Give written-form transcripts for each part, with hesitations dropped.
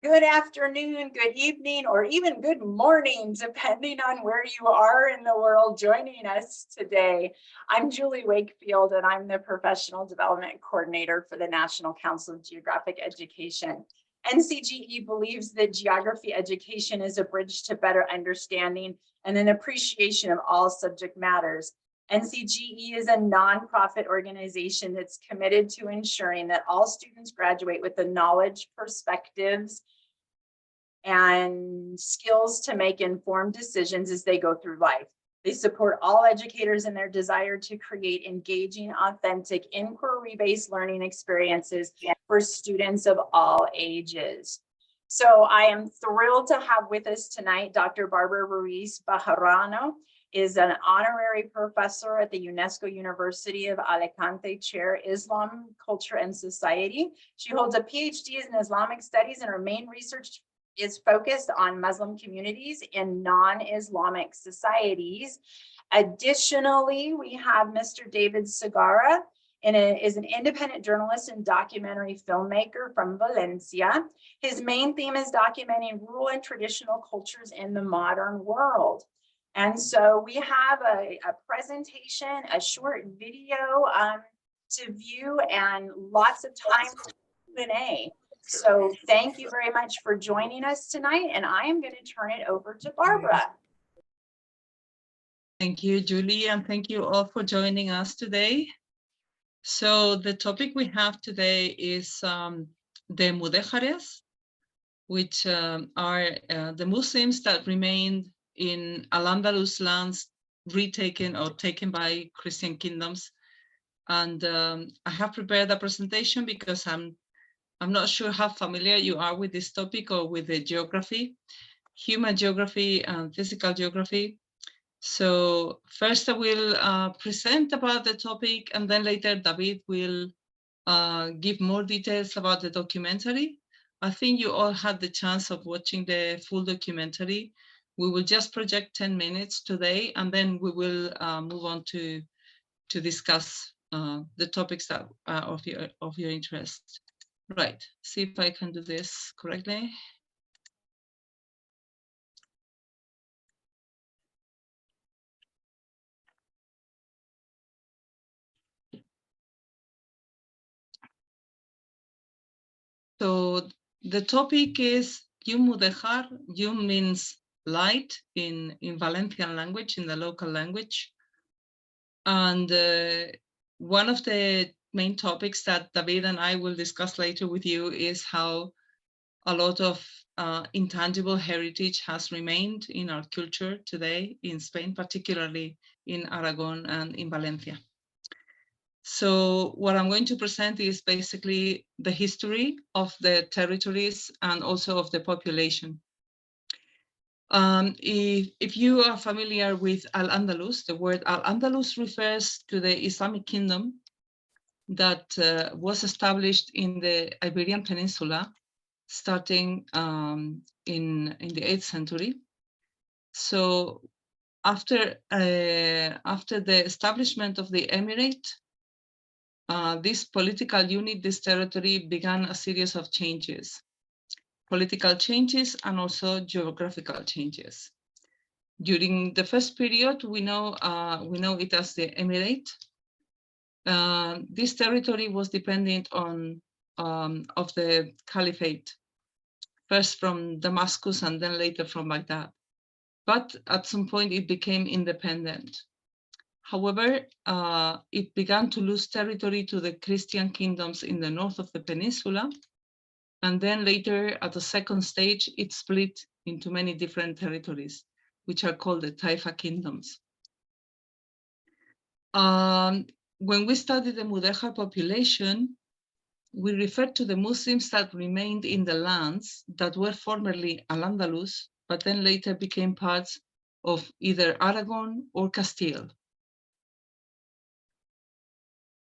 Good afternoon, good evening, or even good morning, depending on where you are in the world joining us today. I'm Julie Wakefield, and I'm the Professional Development Coordinator for the National Council of Geographic Education. NCGE believes that geography education is a bridge to better understanding and an appreciation of all subject matters. NCGE is a nonprofit organization that's committed to ensuring that all students graduate with the knowledge, perspectives, and skills to make informed decisions as they go through life. They support all educators in their desire to create engaging, authentic, inquiry-based learning experiences for students of all ages. So I am thrilled to have with us tonight Dr. Barbara Ruiz-Bejarano, is an honorary professor at the UNESCO-University of Alicante Chair, Islam, Culture, and Society. She holds a PhD in Islamic Studies, and her main research is focused on Muslim communities in non-Islamic societies. Additionally, we have Mr. David Segarra, is an independent journalist and documentary filmmaker from Valencia. His main theme is documenting rural and traditional cultures in the modern world. And so we have a presentation, a short video to view, and lots of time for Q&A. So thank you very much for joining us tonight, and I am going to turn it over to Barbara. Thank you, Julie, and thank you all for joining us today. So the topic we have today is the Mudejares, which are the Muslims that remained in Al-Andalus lands retaken or taken by Christian kingdoms. And I have prepared a presentation because I'm not sure how familiar you are with this topic or with the geography, human geography and physical geography. So first I will present about the topic, and then later David will give more details about the documentary. I think you all had the chance of watching the full documentary. We will just project 10 minutes today, and then we will move on to discuss the topics that are of your interest. Right, see if I can do this correctly. So the topic is Mudejar. Means light in Valencian language, in the local language. And one of the main topics that David and I will discuss later with you is how a lot of intangible heritage has remained in our culture today in Spain, particularly in Aragon and in Valencia. So what I'm going to present is basically the history of the territories and also of the population. If you are familiar with Al-Andalus, the word Al-Andalus refers to the Islamic kingdom that was established in the Iberian Peninsula, starting in the 8th century. So after the establishment of the emirate, this political unit, this territory, began a series of changes. Political changes and also geographical changes. During the first period, we know it as the emirate. This territory was dependent on of the caliphate, first from Damascus and then later from Baghdad. But at some point it became independent. However, it began to lose territory to the Christian kingdoms in the north of the peninsula. And then later, at the second stage, it split into many different territories, which are called the Taifa kingdoms. When we study the Mudejar population, we refer to the Muslims that remained in the lands that were formerly Al-Andalus, but then later became parts of either Aragon or Castile.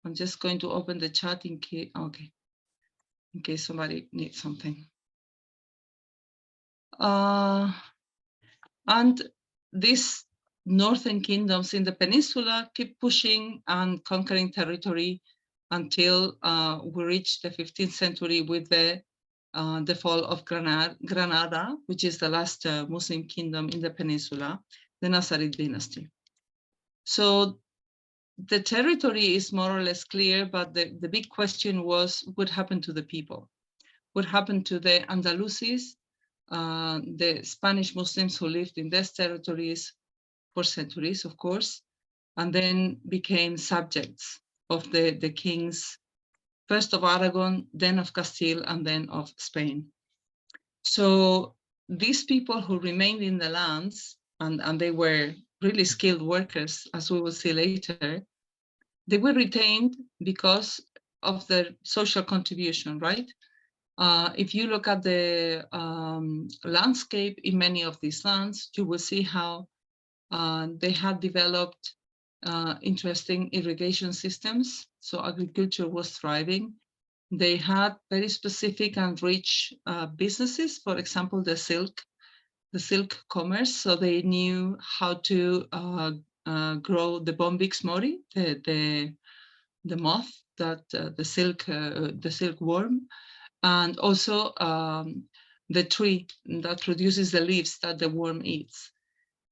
I'm just going to open the chat in case, okay, in case somebody needs something. And these northern kingdoms in the peninsula keep pushing and conquering territory until we reach the 15th century with the the fall of Granada, which is the last Muslim kingdom in the peninsula, the Nasrid dynasty. So the territory is more or less clear, but the big question was what happened to the people? What happened to the Andalusis, the Spanish Muslims who lived in these territories for centuries, of course, and then became subjects of the kings, first of Aragon, then of Castile, and then of Spain. So these people who remained in the lands, and they were really skilled workers, as we will see later, they were retained because of their social contribution, right? If you look at the landscape in many of these lands, you will see how they had developed interesting irrigation systems. So agriculture was thriving. They had very specific and rich businesses, for example, the silk commerce. So they knew how to grow the Bombyx mori, the moth that the silkworm, and also the tree that produces the leaves that the worm eats.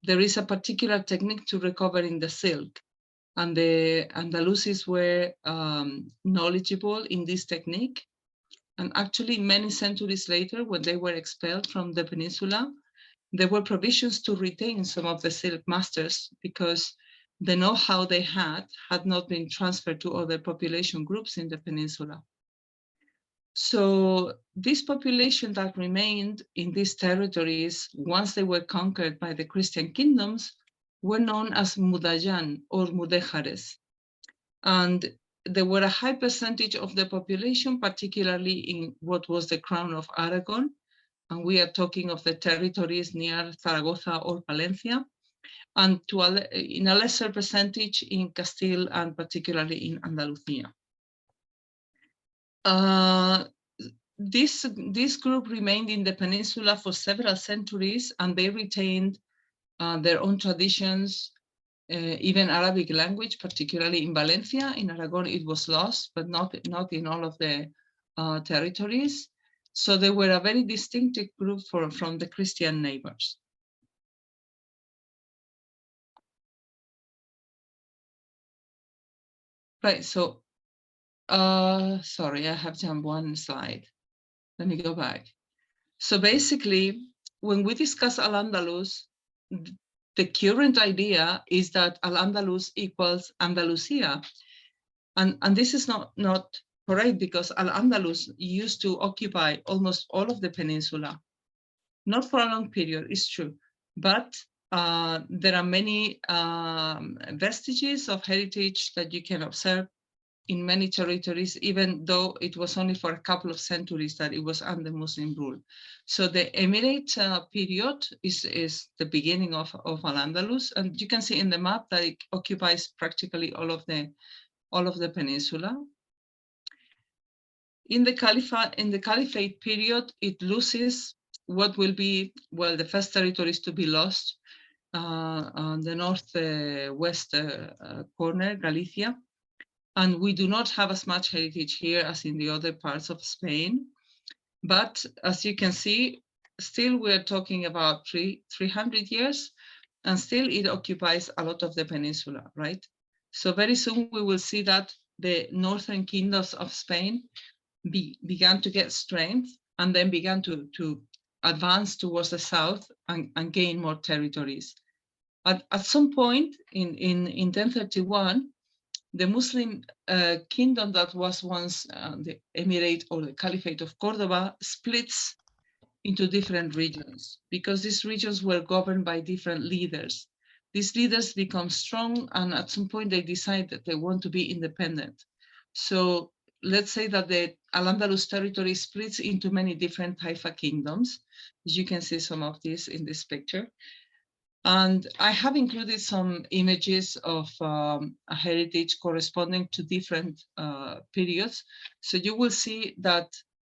There is a particular technique to recovering the silk, and the Andalusis were knowledgeable in this technique. And actually, many centuries later, when they were expelled from the peninsula, there were provisions to retain some of the silk masters because the know-how they had not been transferred to other population groups in the peninsula. So this population that remained in these territories, once they were conquered by the Christian kingdoms, were known as mudayyan or mudejares. And there were a high percentage of the population, particularly in what was the crown of Aragon. And we are talking of the territories near Zaragoza or Valencia, and in a lesser percentage in Castile and particularly in Andalusia. This group remained in the peninsula for several centuries, and they retained their own traditions, even Arabic language, particularly in Valencia. In Aragon, it was lost, but not in all of the territories. So they were a very distinctive group from the Christian neighbors. Right, so, sorry, I have jumped one slide. Let me go back. So basically, when we discuss Al-Andalus, the current idea is that Al-Andalus equals Andalusia. And this is not correct, because Al-Andalus used to occupy almost all of the peninsula. Not for a long period, it's true, but there are many vestiges of heritage that you can observe in many territories, even though it was only for a couple of centuries that it was under Muslim rule. So the Emirate period is the beginning of Al-Andalus, and you can see in the map that it occupies practically all of the peninsula. In the Caliphate period, it loses what will be, well, the first territories to be lost, on the northwest corner, Galicia. And we do not have as much heritage here as in the other parts of Spain. But as you can see, still we're talking about 300 years, and still it occupies a lot of the peninsula, right? So very soon we will see that the northern kingdoms of Spain began to get strength, and then began to advance towards the south and gain more territories. At some point in 1031, the Muslim kingdom that was once the Emirate or the Caliphate of Cordoba splits into different regions, because these regions were governed by different leaders. These leaders become strong, and at some point they decide that they want to be independent. So let's say that the Al-Andalus territory splits into many different Taifa kingdoms. You can see some of these in this picture. And I have included some images of a heritage corresponding to different periods. So you will see that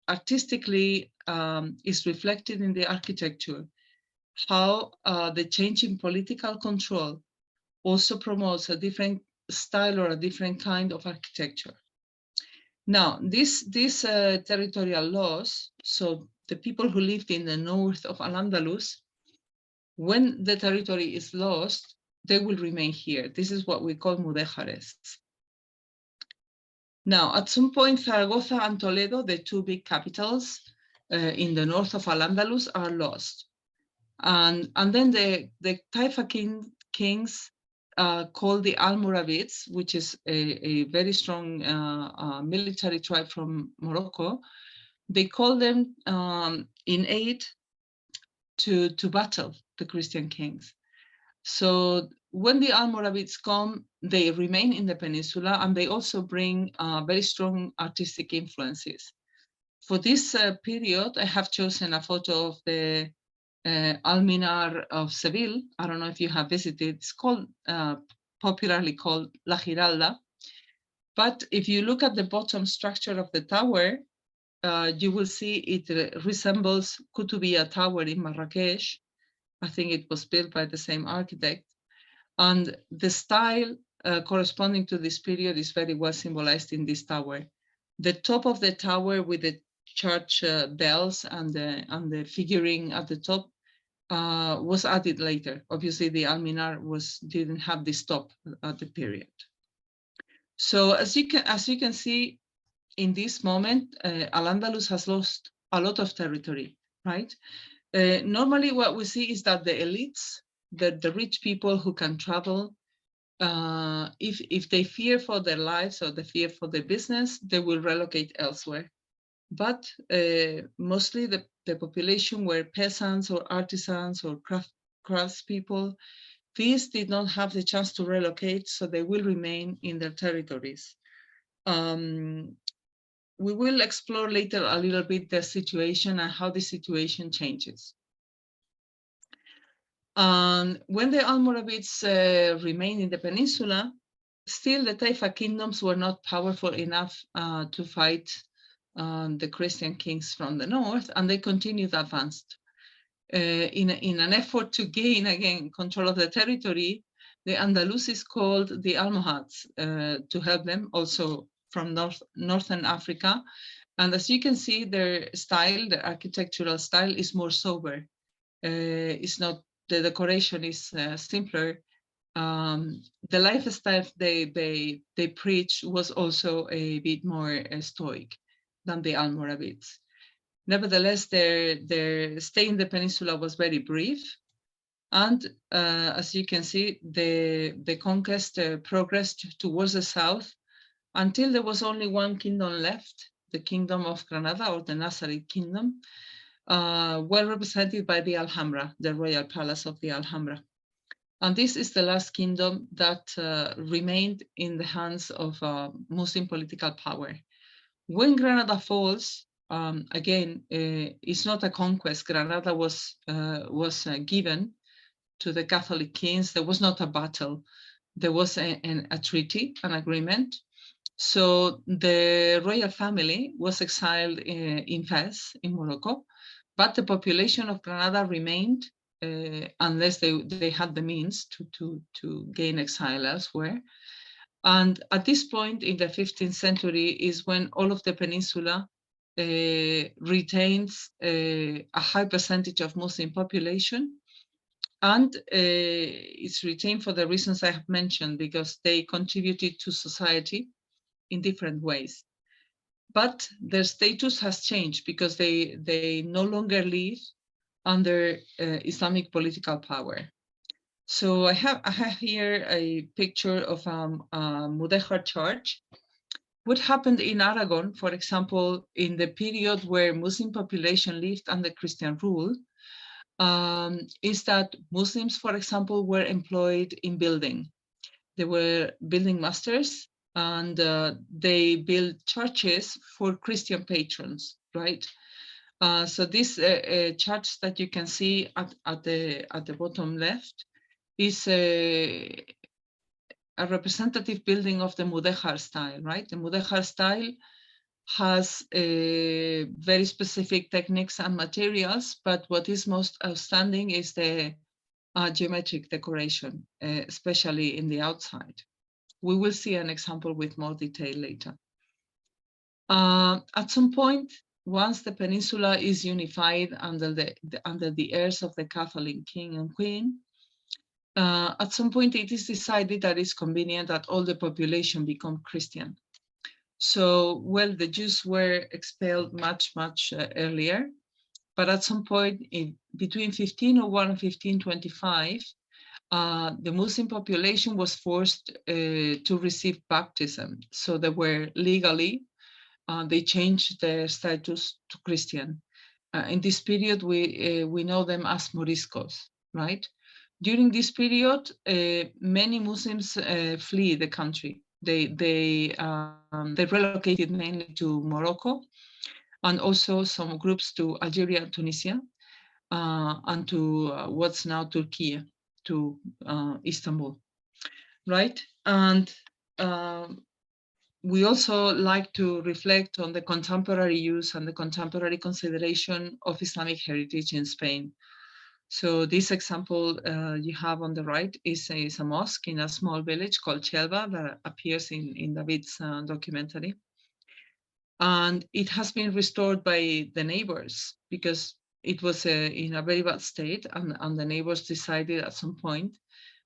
artistically is reflected in the architecture, how the change in political control also promotes a different style or a different kind of architecture. Now, these territorial laws, so the people who lived in the north of Al-Andalus, when the territory is lost, they will remain here. This is what we call mudéjares. Now, at some point, Zaragoza and Toledo, the two big capitals in the north of Al-Andalus, are lost. And then the Taifa kings called the Almoravids, which is a very strong military tribe from Morocco. They call them in aid to battle the Christian kings. So when the Almoravids come, they remain in the peninsula, and they also bring very strong artistic influences. For this period, I have chosen a photo of the Alminar of Seville. I don't know if you have visited. It's called, popularly called La Giralda. But if you look at the bottom structure of the tower, you will see it resembles Kutubiyya Tower in Marrakesh. I think it was built by the same architect. And the style corresponding to this period is very well symbolized in this tower. The top of the tower with the church bells and the figuring at the top was added later. Obviously, the Alminar didn't have this top at the period. So as you can see, in this moment, Al-Andalus has lost a lot of territory, right? Normally, what we see is that the elites, the rich people who can travel, if they fear for their lives or they fear for their business, they will relocate elsewhere. But mostly the population were peasants or artisans or craftspeople. These did not have the chance to relocate, so they will remain in their territories. We will explore later a little bit the situation and how the situation changes. When the Almoravids remained in the peninsula, still the Taifa kingdoms were not powerful enough to fight the Christian kings from the north, and they continued advanced. In an effort to gain, again, control of the territory, the Andalusis called the Almohads to help them, also from northern Africa. And as you can see, their style, the architectural style, is more sober. It's not, the decoration is simpler. The lifestyle they preach was also a bit more stoic than the Almoravids. Nevertheless, their stay in the peninsula was very brief. And as you can see, the conquest progressed towards the south until there was only one kingdom left, the Kingdom of Granada, or the Nasrid Kingdom, well represented by the Alhambra, the royal palace of the Alhambra. And this is the last kingdom that remained in the hands of Muslim political power. When Granada falls, again, it's not a conquest. Granada was given to the Catholic kings. There was not a battle. There was a treaty, an agreement. So the royal family was exiled in Fez, in Morocco, but the population of Granada remained unless they had the means to gain exile elsewhere. And at this point in the 15th century is when all of the peninsula retains a high percentage of Muslim population. And it's retained for the reasons I have mentioned, because they contributed to society in different ways. But their status has changed because they no longer live under Islamic political power. So I have here a picture of Mudejar church. What happened in Aragon, for example, in the period where Muslim population lived under Christian rule, is that Muslims, for example, were employed in building. They were building masters, and they built churches for Christian patrons, right? So this church that you can see at the bottom left is a representative building of the Mudejar style, right? The Mudejar style has very specific techniques and materials, but what is most outstanding is the geometric decoration, especially in the outside. We will see an example with more detail later. At some point, once the peninsula is unified under the heirs of the Catholic king and queen, at some point it is decided that it's convenient that all the population become Christian. So, well, the Jews were expelled much earlier, but at some point between 1501 and 1525, the Muslim population was forced to receive baptism. So they were legally, they changed their status to Christian. In this period, we know them as Moriscos, right? During this period, many Muslims flee the country. They relocated mainly to Morocco, and also some groups to Algeria and Tunisia, and to what's now Turkey, to Istanbul, right? And we also like to reflect on the contemporary use and the contemporary consideration of Islamic heritage in Spain. So this example you have on the right is a mosque in a small village called Chelva that appears in David's documentary. And it has been restored by the neighbors because it was in a very bad state, and the neighbors decided at some point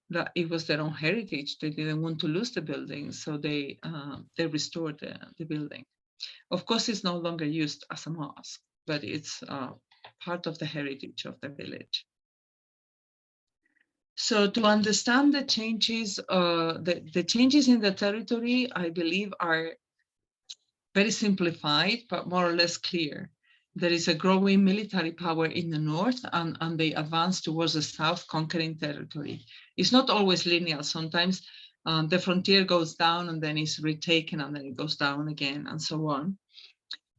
that it was their own heritage. They didn't want to lose the building, so they restored the building. Of course, it's no longer used as a mosque, but it's part of the heritage of the village. So to understand the changes, the changes in the territory, I believe, are very simplified, but more or less clear. There is a growing military power in the north, and they advance towards the south, conquering territory. It's not always linear. Sometimes the frontier goes down and then is retaken, and then it goes down again, and so on.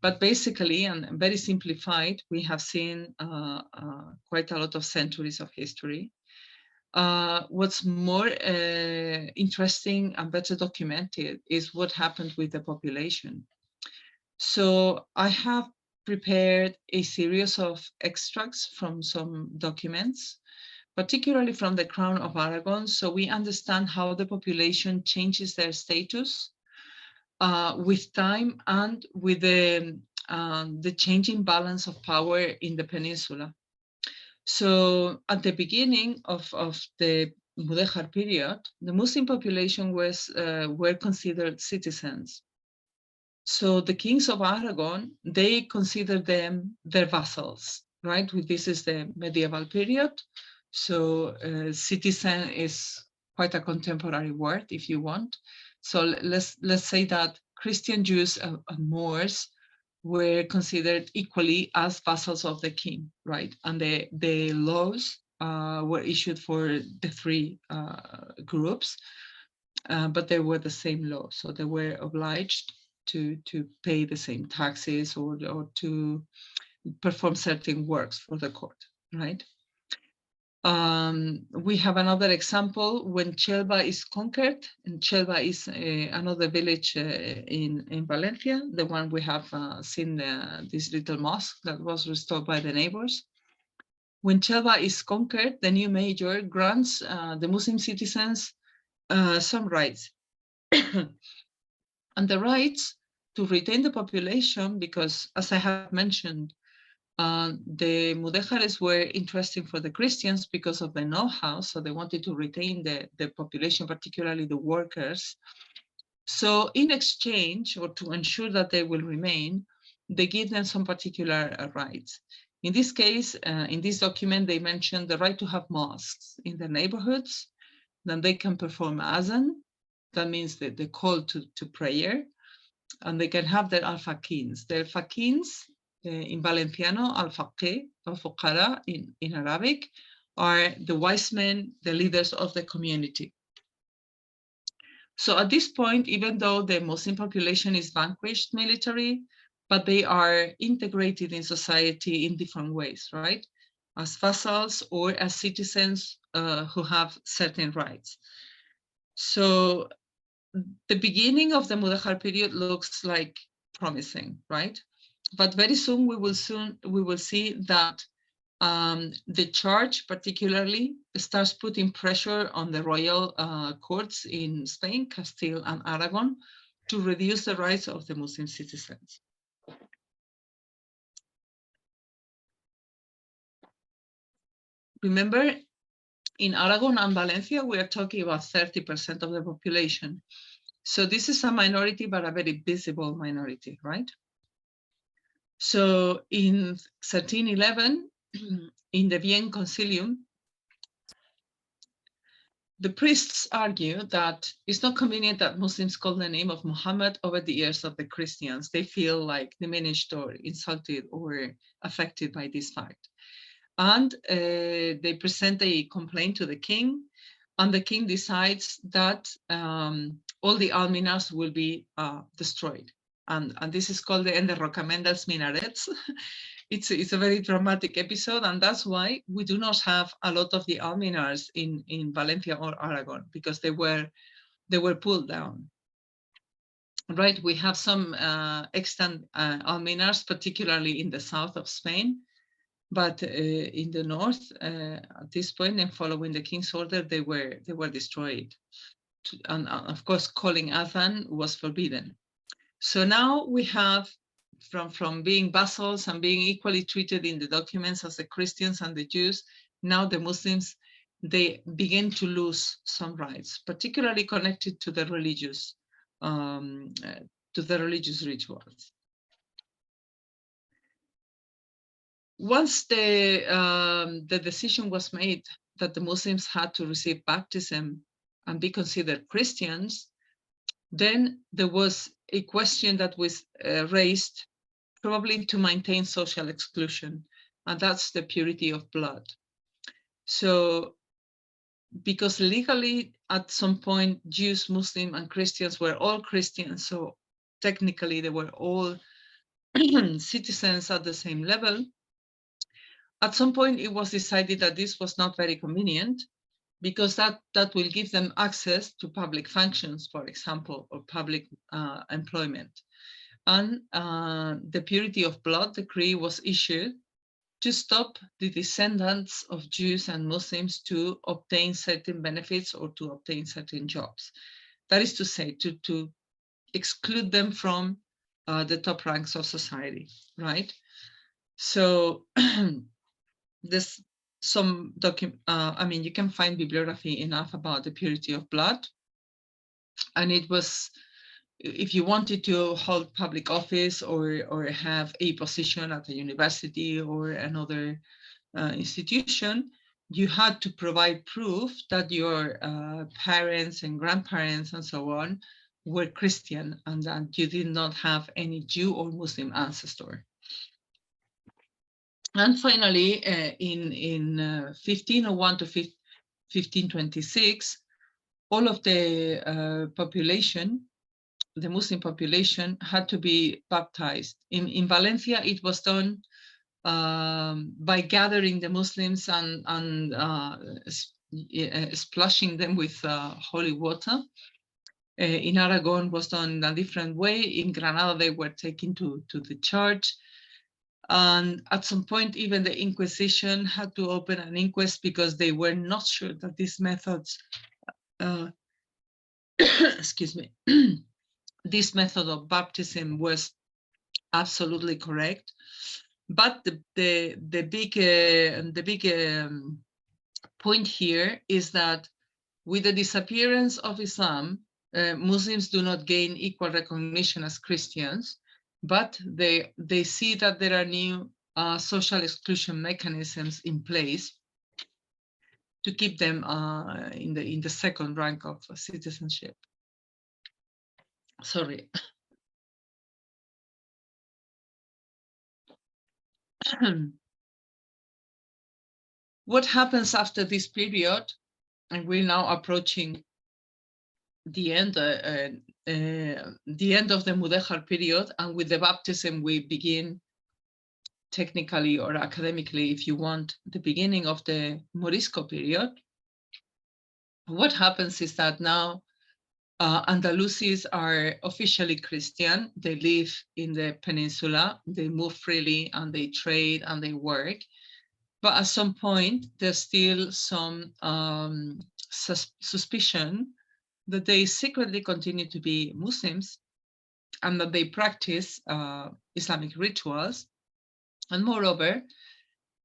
But basically, and very simplified, we have seen quite a lot of centuries of history. What's more interesting and better documented is what happened with the population. So I have prepared a series of extracts from some documents, particularly from the Crown of Aragon, so we understand how the population changes their status with time and with the changing balance of power in the peninsula. So at the beginning of the Mudejar period, the Muslim population were considered citizens. So the kings of Aragon, they considered them their vassals, right? This is the medieval period. So citizen is quite a contemporary word, if you want. So let's say that Christian Jews and Moors were considered equally as vassals of the king, right? And the laws were issued for the three groups, but they were the same law. So they were obliged to pay the same taxes or to perform certain works for the court, right? We have another example when Chelva is conquered, and Chelva is another village in Valencia, the one we have seen this little mosque that was restored by the neighbors. When Chelva is conquered, the new mayor grants the Muslim citizens some rights. And the rights to retain the population, because as I have mentioned, the Mudejares were interesting for the Christians because of the know-how, so they wanted to retain the population, particularly the workers. So in exchange, or to ensure that they will remain, they give them some particular rights. In this case, in this document, they mentioned the right to have mosques in their neighborhoods. Then they can perform azan, that means the call to prayer, and they can have their al-fakins. Their fakins, in Valenciano, al-faqih, al-fuqara in Arabic, are the wise men, the leaders of the community. So at this point, even though the Muslim population is vanquished militarily, but they are integrated in society in different ways, right? As vassals or as citizens who have certain rights. So the beginning of the Mudejar period looks like promising, right? But very soon we will see that the church particularly starts putting pressure on the royal courts in Spain, Castile and Aragon, to reduce the rights of the Muslim citizens. Remember, in Aragon and Valencia, we are talking about 30% of the population. So this is a minority, but a very visible minority, right? So in 1311, in the Vienne Concilium, the priests argue that it's not convenient that Muslims call the name of Muhammad over the ears of the Christians. They feel like diminished or insulted or affected by this fact. And they present a complaint to the king, and the king decides that all the alminars will be destroyed. And this is called the enderrocament dels minarets. It's a very dramatic episode, and that's why we do not have a lot of the alminars in Valencia or Aragon, because they were pulled down. Right, we have some extant alminars, particularly in the south of Spain, but in the north, at this point, and following the king's order, they were destroyed. And of course, calling Adhan was forbidden. So now we have, from being vassals and being equally treated in the documents as the Christians and the Jews, now the Muslims, they begin to lose some rights, particularly connected to the religious rituals. Once the decision was made that the Muslims had to receive baptism and be considered Christians, then there was a question that was raised, probably to maintain social exclusion, and that's the purity of blood. So, because legally at some point Jews, Muslim, and Christians were all Christians, so technically they were all citizens at the same level. At some point it was decided that this was not very convenient, because that will give them access to public functions, for example, or public employment. And the purity of blood decree was issued to stop the descendants of Jews and Muslims to obtain certain benefits or to obtain certain jobs. That is to say, to exclude them from the top ranks of society, right? So there's some I mean, you can find bibliography enough about the purity of blood. And it was, if you wanted to hold public office or have a position at a university or another institution, you had to provide proof that your parents and grandparents and so on were Christian, and that you did not have any Jew or Muslim ancestor. And finally, in 1501 to 1526, all of the population, the Muslim population, had to be baptized. In Valencia, it was done by gathering the Muslims and splashing them with holy water. In Aragon was done in a different way. In Granada, they were taken to the church. And at some point, even the Inquisition had to open an inquest because they were not sure that these methods, excuse me, this method of baptism was absolutely correct. But the big point here is that with the disappearance of Islam, Muslims do not gain equal recognition as Christians, but they see that there are new social exclusion mechanisms in place to keep them in the second rank of citizenship. Sorry. What happens after this period? And we're now approaching the end of the Mudejar period, and with the baptism we begin, technically or academically, if you want, the beginning of the Morisco period. What happens is that now Andalusians are officially Christian. They live in the Peninsula, they move freely, and they trade and they work. But at some point, there's still some suspicion that they secretly continue to be Muslims, and that they practice Islamic rituals, and moreover,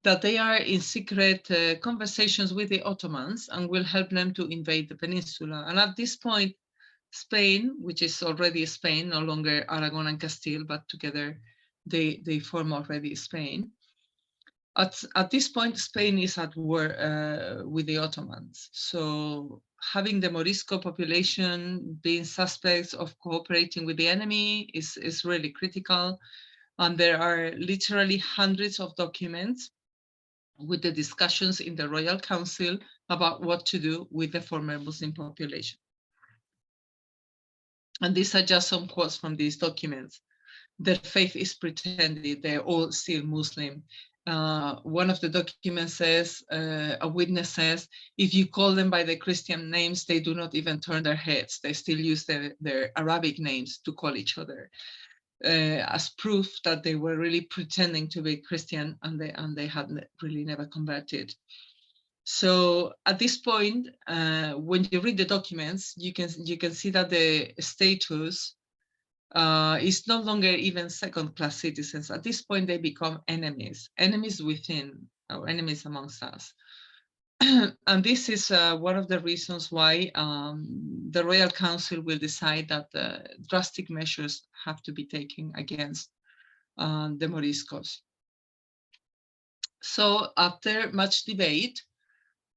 that they are in secret conversations with the Ottomans and will help them to invade the peninsula. And at this point, Spain, which is already Spain, no longer Aragon and Castile, but together they form already Spain. At this point, Spain is at war with the Ottomans. So having the Morisco population being suspects of cooperating with the enemy is really critical. And there are literally hundreds of documents with the discussions in the Royal Council about what to do with the former Muslim population. And these are just some quotes from these documents. Their faith is pretended, they're all still Muslim. One of the documents says, a witness says, if you call them by the Christian names, they do not even turn their heads. They still use their Arabic names to call each other. As proof that they were really pretending to be Christian and they had really never converted. So at this point, when you read the documents, you can see that the status is no longer even second-class citizens. At this point, they become enemies within, or enemies amongst us. And this is one of the reasons why the Royal Council will decide that drastic measures have to be taken against the Moriscos. So after much debate,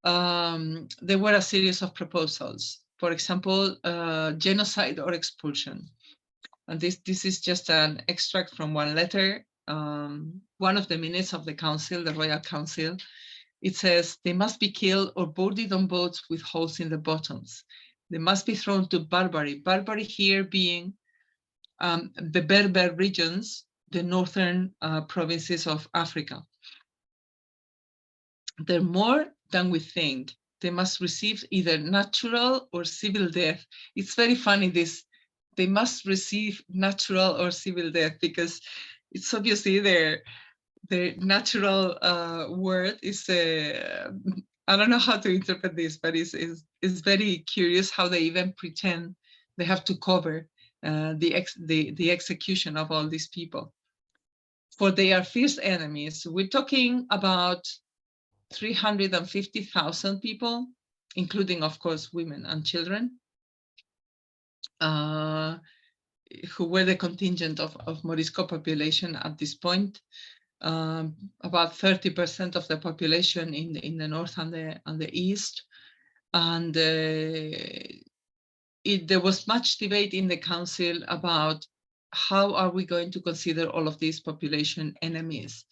there were a series of proposals. For example, genocide or expulsion. And this is just an extract from one letter. One of the minutes of the council, the Royal Council, it says, they must be killed or boarded on boats with holes in the bottoms. They must be thrown to Barbary. Barbary here being the Berber regions, the northern provinces of Africa. They're more than we think. They must receive either natural or civil death. It's very funny, this, they must receive natural or civil death, because it's obviously their natural word is, I don't know how to interpret this, but it's very curious how they even pretend they have to cover the execution of all these people. For they are fierce enemies. We're talking about 350,000 people, including, of course, women and children, who were the contingent of Morisco population at this point. About 30% of the population in the north and the east. And there was much debate in the council about how are we going to consider all of these population enemies.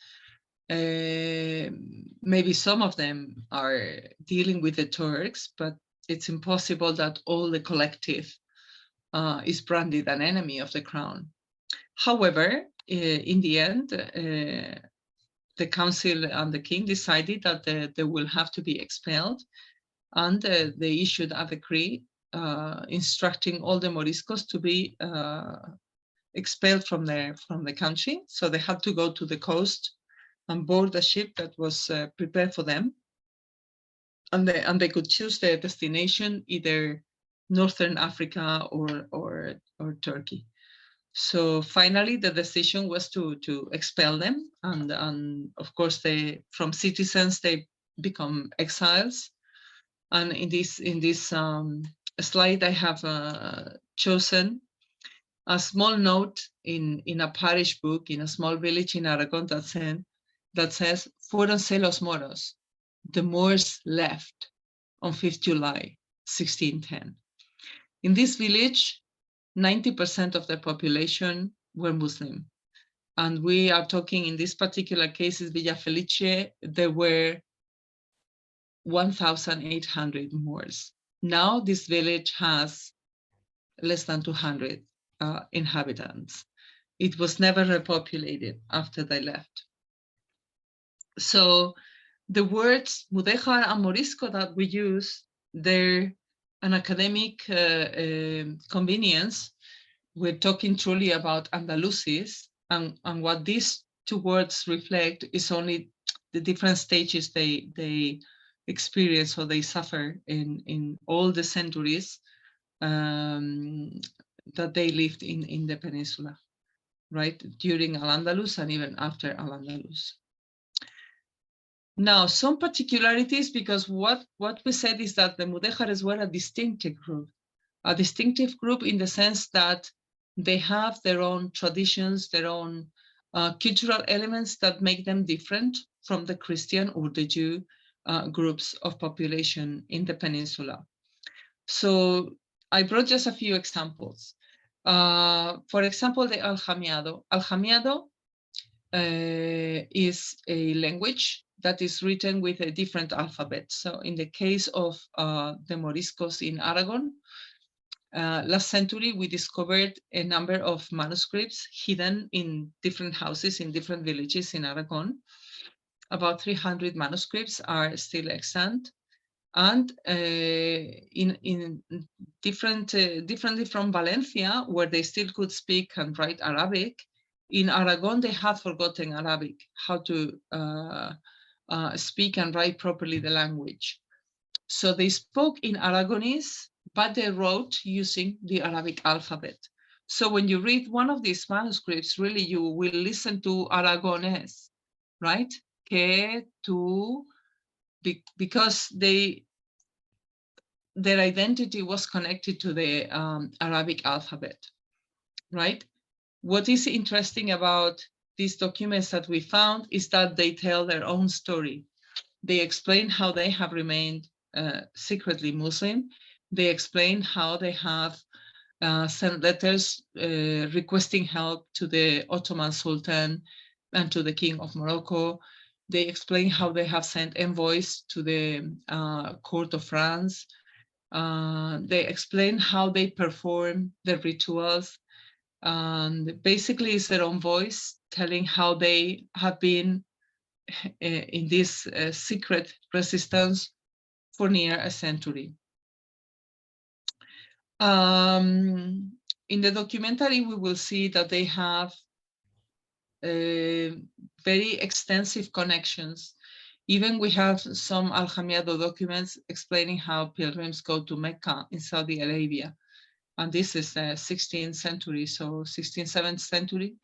Maybe some of them are dealing with the Turks, but it's impossible that all the collective is branded an enemy of the crown. However, in the end, the council and the king decided that they will have to be expelled, and they issued a decree instructing all the Moriscos to be expelled from the country. So they had to go to the coast and board a ship that was prepared for them, and they could choose their destination, either Northern Africa or Turkey. So finally, the decision was to expel them, and of course, from citizens they become exiles. And in this slide, I have chosen a small note in a parish book in a small village in Aragon that says, "Fuéronse los moros." The Moors left on 5th July, 1610. In this village, 90% of the population were Muslim. And we are talking, in this particular case, Villa Felice, there were 1,800 Moors. Now this village has less than 200 inhabitants. It was never repopulated after they left. So the words Mudejar and Morisco that we use, they're an academic convenience. We're talking truly about Andalusis, and what these two words reflect is only the different stages they experience or they suffer in all the centuries that they lived in the peninsula, right, during Al-Andalus and even after Al-Andalus. Now, some particularities, because what we said is that the Mudejares were a distinctive group in the sense that they have their own traditions, their own cultural elements that make them different from the Christian or the Jew groups of population in the peninsula. So I brought just a few examples. For example, the Aljamiado. Aljamiado is a language that is written with a different alphabet. So in the case of the Moriscos in Aragon, last century, we discovered a number of manuscripts hidden in different houses in different villages in Aragon. About 300 manuscripts are still extant. And in differently from Valencia, where they still could speak and write Arabic, in Aragon, they have forgotten Arabic, how to speak and write properly the language. So they spoke in Aragonese, but they wrote using the Arabic alphabet. So when you read one of these manuscripts, really you will listen to Aragonese, right? Que, tu, because their identity was connected to the Arabic alphabet, right? What is interesting about these documents that we found is that they tell their own story. They explain how they have remained secretly Muslim. They explain how they have sent letters requesting help to the Ottoman Sultan and to the King of Morocco. They explain how they have sent envoys to the court of France. They explain how they perform the rituals. And basically it's their own voice telling how they have been in this secret resistance for near a century. In the documentary, we will see that they have very extensive connections. Even we have some Aljamiado documents explaining how pilgrims go to Mecca in Saudi Arabia. And this is the 16th century, so 16th, 7th century.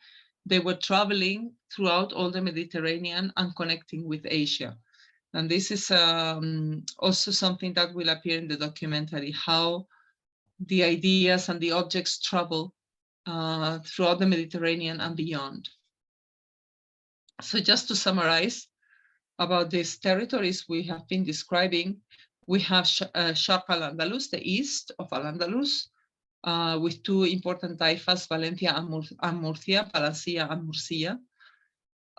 They were traveling throughout all the Mediterranean and connecting with Asia. And this is also something that will appear in the documentary, how the ideas and the objects travel throughout the Mediterranean and beyond. So just to summarize about these territories we have been describing, we have Sharq al-Andalus, the east of Al-Andalus, with two important taifas, Valencia and Murcia, Balansiya and Murcia.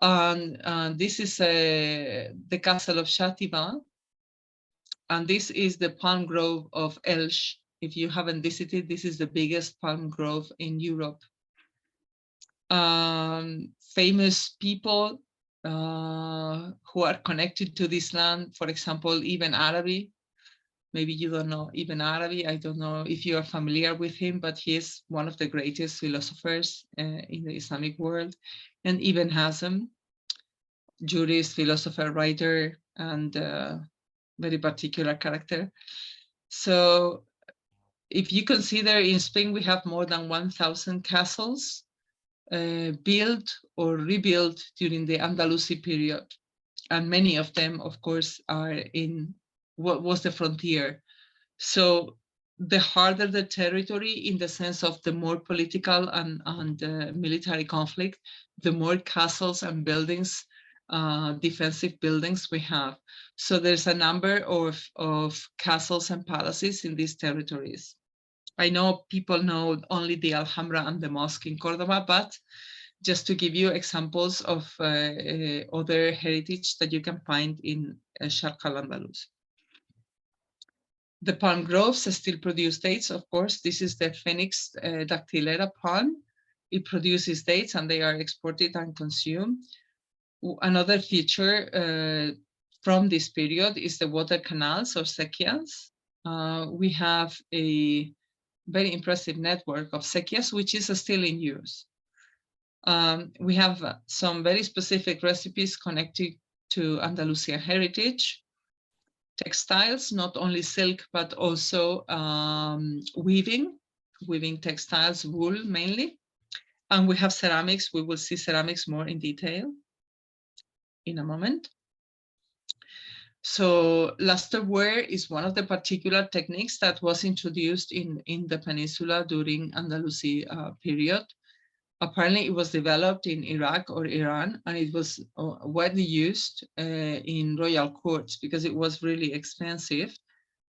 And this is the castle of Xàtiva, and this is the palm grove of Elx. If you haven't visited, this is the biggest palm grove in Europe. Famous people who are connected to this land, for example, Ibn Arabi. Maybe you don't know Ibn Arabi. I don't know if you are familiar with him, but he is one of the greatest philosophers in the Islamic world. And Ibn Hazm, jurist, philosopher, writer, and very particular character. So if you consider in Spain, we have more than 1,000 castles built or rebuilt during the Andalusi period. And many of them, of course, are in what was the frontier. So the harder the territory, in the sense of the more political and military conflict, the more castles and buildings, defensive buildings we have. So there's a number of castles and palaces in these territories. I know people know only the Alhambra and the mosque in Cordoba, but just to give you examples of other heritage that you can find in Sharq al-Andalus. The palm groves still produce dates, of course. This is the Phoenix dactylera palm. It produces dates and they are exported and consumed. Another feature from this period is the water canals or sequias. We have a very impressive network of sequias, which is still in use. We have some very specific recipes connected to Andalusian heritage. Textiles, not only silk, but also weaving. weaving textiles, wool mainly. And we have ceramics. We will see ceramics more in detail in a moment. So lusterware is one of the particular techniques that was introduced in the peninsula during Andalusian period. Apparently, it was developed in Iraq or Iran, and it was widely used in royal courts because it was really expensive.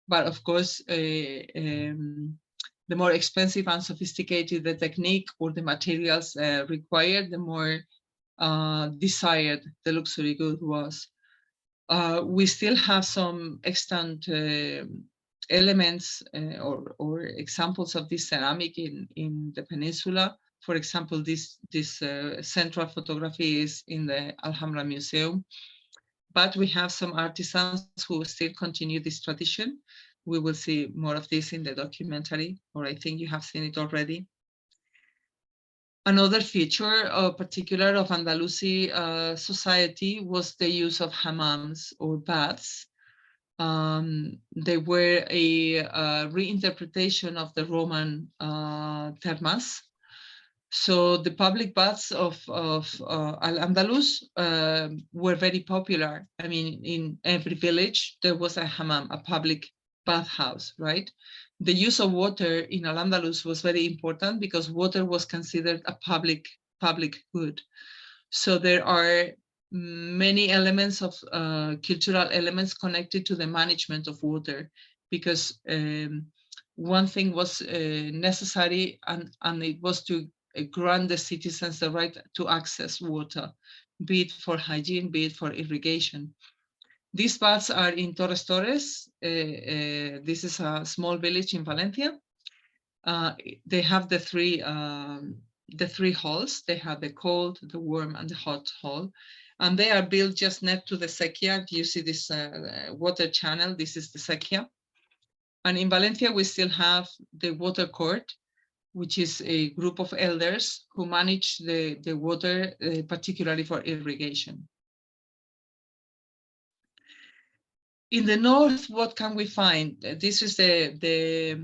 But of course, the more expensive and sophisticated the technique or the materials required, the more desired the luxury good was. We still have some extant elements or examples of this ceramic in the peninsula. For example, this central photography is in the Alhambra Museum. But we have some artisans who still continue this tradition. We will see more of this in the documentary, or I think you have seen it already. Another feature, particular of Andalusi society, was the use of hammams or baths. They were a reinterpretation of the Roman termas. So the public baths of Al-Andalus were very popular. I mean, in every village, there was a hammam, a public bathhouse, right? The use of water in Al-Andalus was very important because water was considered a public good. So there are many elements of cultural elements connected to the management of water, because one thing was necessary, and it was to grant the citizens the right to access water, be it for hygiene, be it for irrigation. These baths are in Torres Torres. This is a small village in Valencia. They have the three halls. They have the cold, the warm, and the hot hall. And they are built just next to the sequía. You see this water channel. This is the sequía. And in Valencia, we still have the water court, which is a group of elders who manage the water, particularly for irrigation. In the north, what can we find? This is the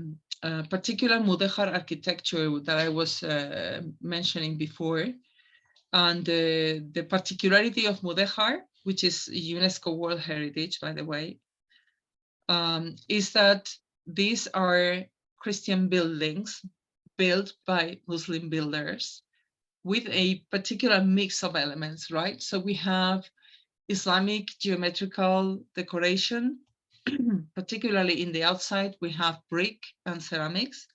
particular mudéjar architecture that I was mentioning before. And the particularity of Mudejar, which is UNESCO World Heritage, by the way, is that these are Christian buildings built by Muslim builders with a particular mix of elements, right? So we have Islamic geometrical decoration, particularly in the outside, we have brick and ceramics.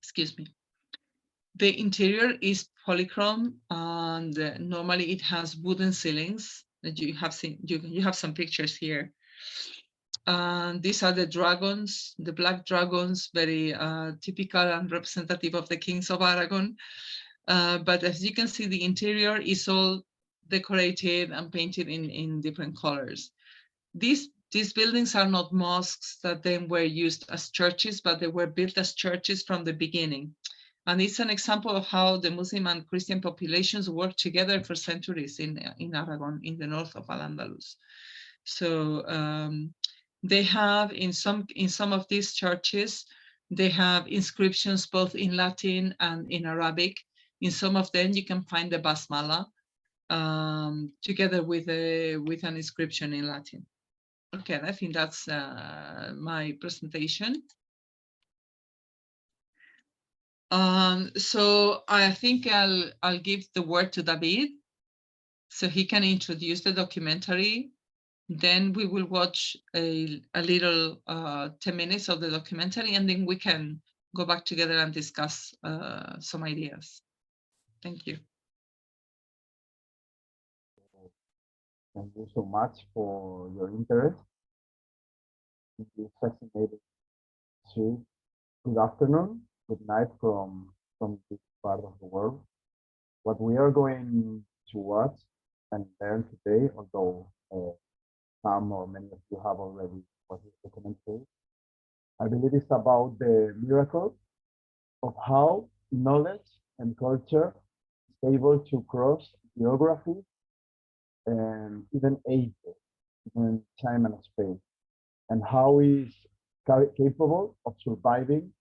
Excuse me. The interior is polychrome, and normally it has wooden ceilings that you have seen. You have some pictures here. And these are the dragons, the black dragons, very typical and representative of the kings of Aragon. But as you can see, the interior is all decorated and painted in different colors. These buildings are not mosques that then were used as churches, but they were built as churches from the beginning. And it's an example of how the Muslim and Christian populations worked together for centuries in Aragon, in the north of Al-Andalus. So they have in some of these churches, they have inscriptions both in Latin and in Arabic. In some of them, you can find the basmala together with an inscription in Latin. Okay, I think that's my presentation. So I think I'll give the word to David so he can introduce the documentary. Then we will watch a little 10 minutes of the documentary, and then we can go back together and discuss some ideas. Thank you. Thank you so much for your interest in this fascinating history. Good afternoon, good night from this part of the world. What we are going to watch and learn today, although some or many of you have already watched this documentary, I believe it's about the miracle of how knowledge and culture is able to cross geography and even ages, even time and space, and how is capable of surviving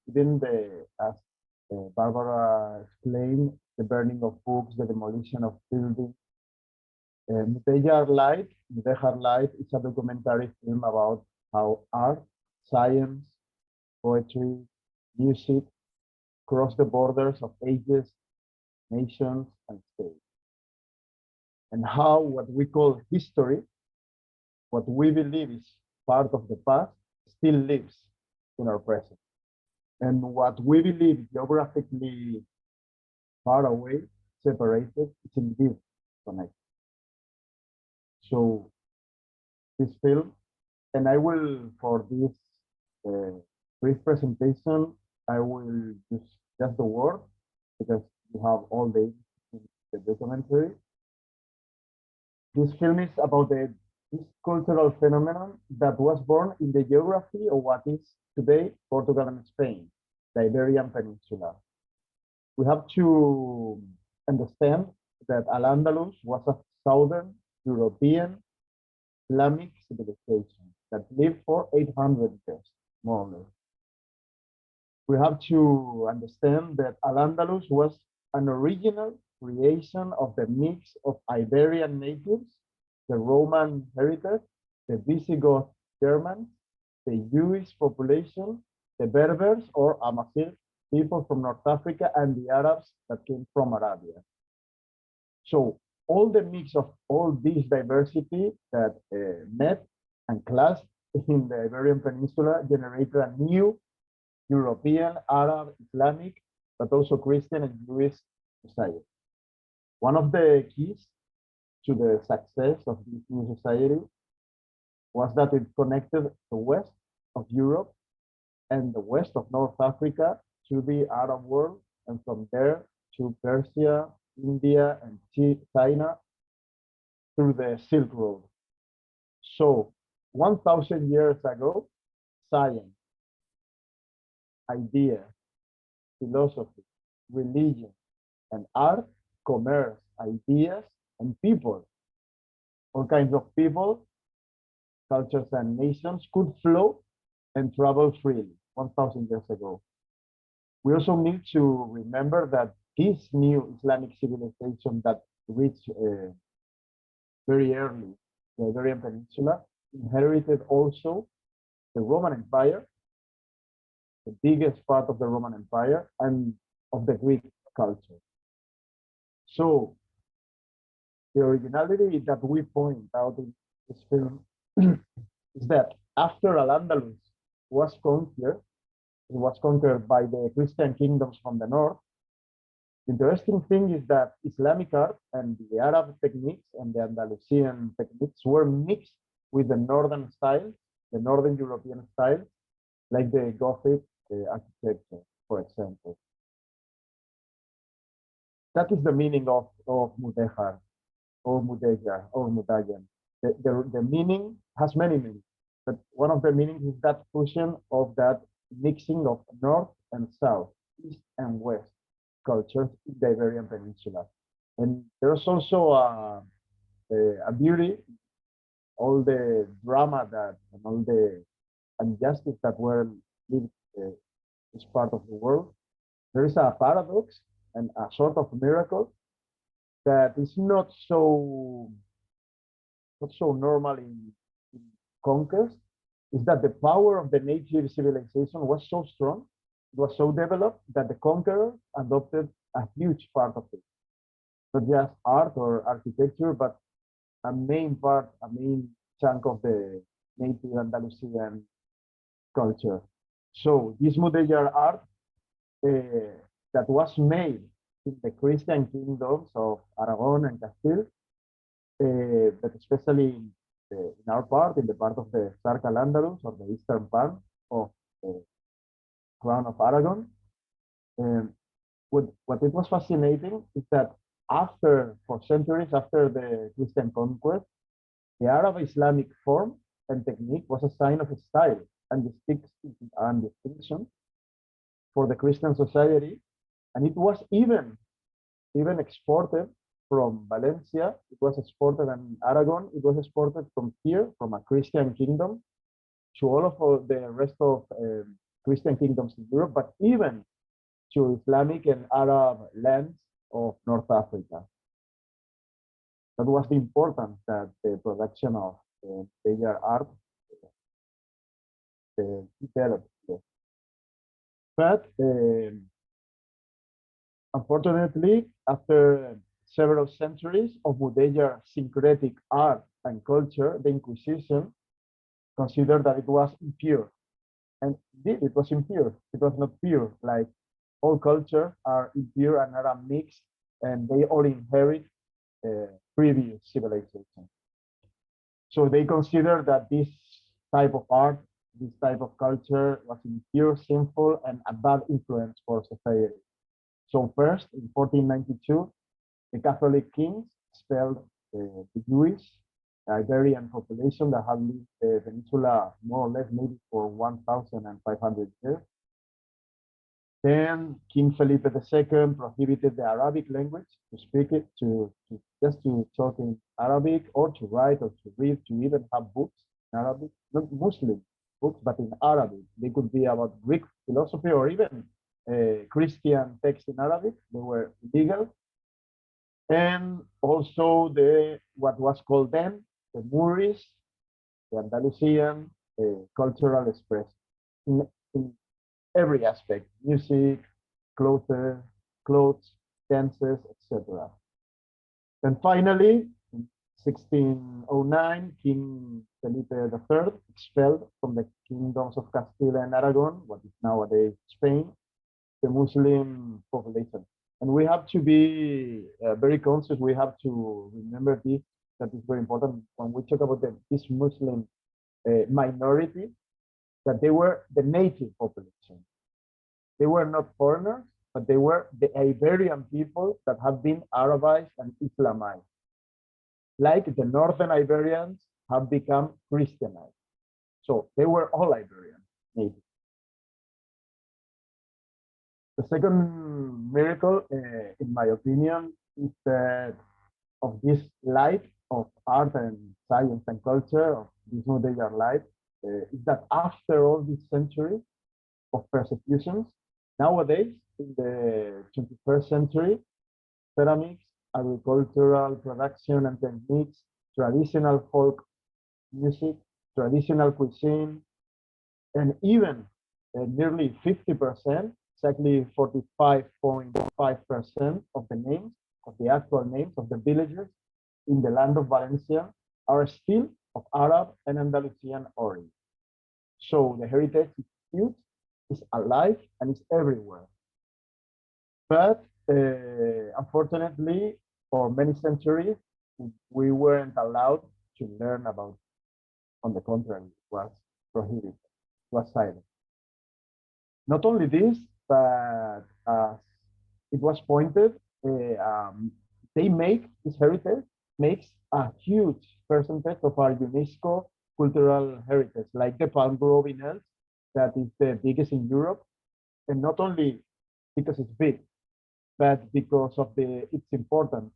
even as Barbara explained, the burning of books, the demolition of buildings. Mudejar Life is a documentary film about how art, science, poetry, music cross the borders of ages, nations, and states. And how what we call history, what we believe is part of the past, still lives in our present. And what we believe geographically far away, separated, is indeed connected. So this film, and I will, for this brief presentation, I will use just the word because you have all the documentary. This film is about this cultural phenomenon that was born in the geography of what is today Portugal and Spain, the Iberian Peninsula. We have to understand that Al-Andalus was a southern European Islamic civilization that lived for 800 years, more or less. We have to understand that Al-Andalus was an original creation of the mix of Iberian natives, the Roman heritage, the Visigoth Germans, the Jewish population, the Berbers or Amazigh people from North Africa, and the Arabs that came from Arabia. So all the mix of all this diversity that met and clashed in the Iberian Peninsula generated a new European, Arab, Islamic, but also Christian and Jewish society. One of the keys to the success of this new society was that it connected the west of Europe and the west of North Africa to the Arab world, and from there to Persia, India, and China through the Silk Road. So 1,000 years ago, science, idea, philosophy, religion, and art, commerce, ideas, and people, all kinds of people, cultures, and nations could flow and travel freely 1,000 years ago. We also need to remember that this new Islamic civilization that reached very early the Iberian Peninsula inherited also the Roman Empire, the biggest part of the Roman Empire, and of the Greek culture. So the originality that we point out in this film is that after Al-Andalus was conquered, it was conquered by the Christian kingdoms from the north. The interesting thing is that Islamic art and the Arab techniques and the Andalusian techniques were mixed with the northern styles, the northern European styles, like the Gothic architecture, for example. That is the meaning of Mudejar, or Mudejar, or mudayyan. The meaning has many meanings, but one of the meanings is that fusion of that mixing of north and south, east and west cultures in the Iberian Peninsula. And there's also a beauty, all the drama that and all the injustice that were lived this part of the world. There is a paradox and a sort of miracle that is not so normal in conquest, is that the power of the native civilization was so strong, it was so developed that the conqueror adopted a huge part of it. Not just art or architecture, but a main chunk of the native Andalusian culture. So this Mudejar art that was made in the Christian kingdoms of Aragon and Castile, but especially in our part, in the part of the Sark al-Andalus, or the eastern part of the crown of Aragon. What it was fascinating is that for centuries after the Christian conquest, the Arab Islamic form and technique was a sign of style and distinction for the Christian society, and it was even exported from Valencia. It was exported, and Aragon, it was exported from here, from a Christian kingdom, to all of the rest of Christian kingdoms in Europe, but even to Islamic and Arab lands of North Africa. That was the importance that the production of mudéjar art developed. But unfortunately, after several centuries of mudéjar syncretic art and culture, the Inquisition considered that it was impure. And indeed, it was impure. It was not pure. Like all cultures are impure and are a mix, and they all inherit previous civilization. So they consider that this type of art, this type of culture was impure, sinful, and a bad influence for society. So first, in 1492, the Catholic kings expelled the Jewish Iberian population that had lived the peninsula more or less maybe for 1,500 years. Then King Felipe II prohibited the Arabic language, to speak it, just to talk in Arabic, or to write, or to read, to even have books in Arabic, not Muslim books, but in Arabic. They could be about Greek philosophy or even Christian texts in Arabic. They were legal. And also what was called then the Moorish, the Andalusian cultural expression in every aspect: music, clothes, dances, etc. Then finally, in 1609, King Felipe III expelled from the kingdoms of Castile and Aragon, what is nowadays Spain, the Muslim population. And we have to be very conscious. We have to remember this, that is very important when we talk about this Muslim minority, that they were the native population. They were not foreigners, but they were the Iberian people that have been Arabized and Islamized. Like the northern Iberians have become Christianized. So they were all Iberian native. The second miracle, in my opinion, is that of this light of art and science and culture, of this mudéjar light, is that after all these centuries of persecutions, nowadays, in the 21st century, ceramics, agricultural production and techniques, traditional folk music, traditional cuisine, and even nearly 50%, exactly 45.5% of the names, of the actual names of the villagers in the land of Valencia are still of Arab and Andalusian origin. So the heritage is huge, is alive, and is everywhere. But unfortunately, for many centuries, we weren't allowed to learn about it. On the contrary, it was prohibited, it was silent. Not only this, but as it was pointed, they make this heritage makes a huge percentage of our UNESCO cultural heritage, like the palm grove in Els, that is the biggest in Europe, and not only because it's big, but because of its importance.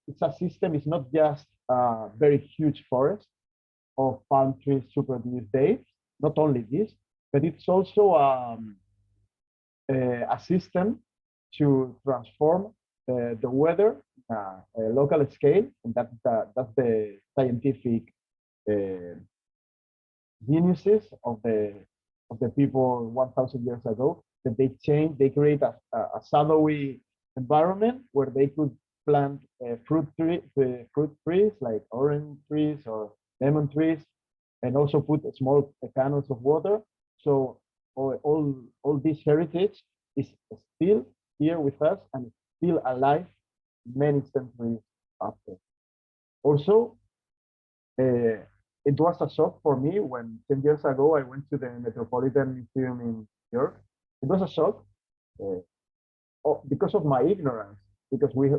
It's a system. It's not just a very huge forest of palm trees to produce dates. Not only this, but it's also a system to transform the weather a local scale, and that's the scientific geniuses of the people 1,000 years ago, that they create a shadowy environment where they could plant fruit trees like orange trees or lemon trees, and also put small cannons of water. So all this heritage is still here with us and still alive many centuries after. Also, it was a shock for me when 10 years ago I went to the Metropolitan Museum in New York. It was a shock because of my ignorance, because we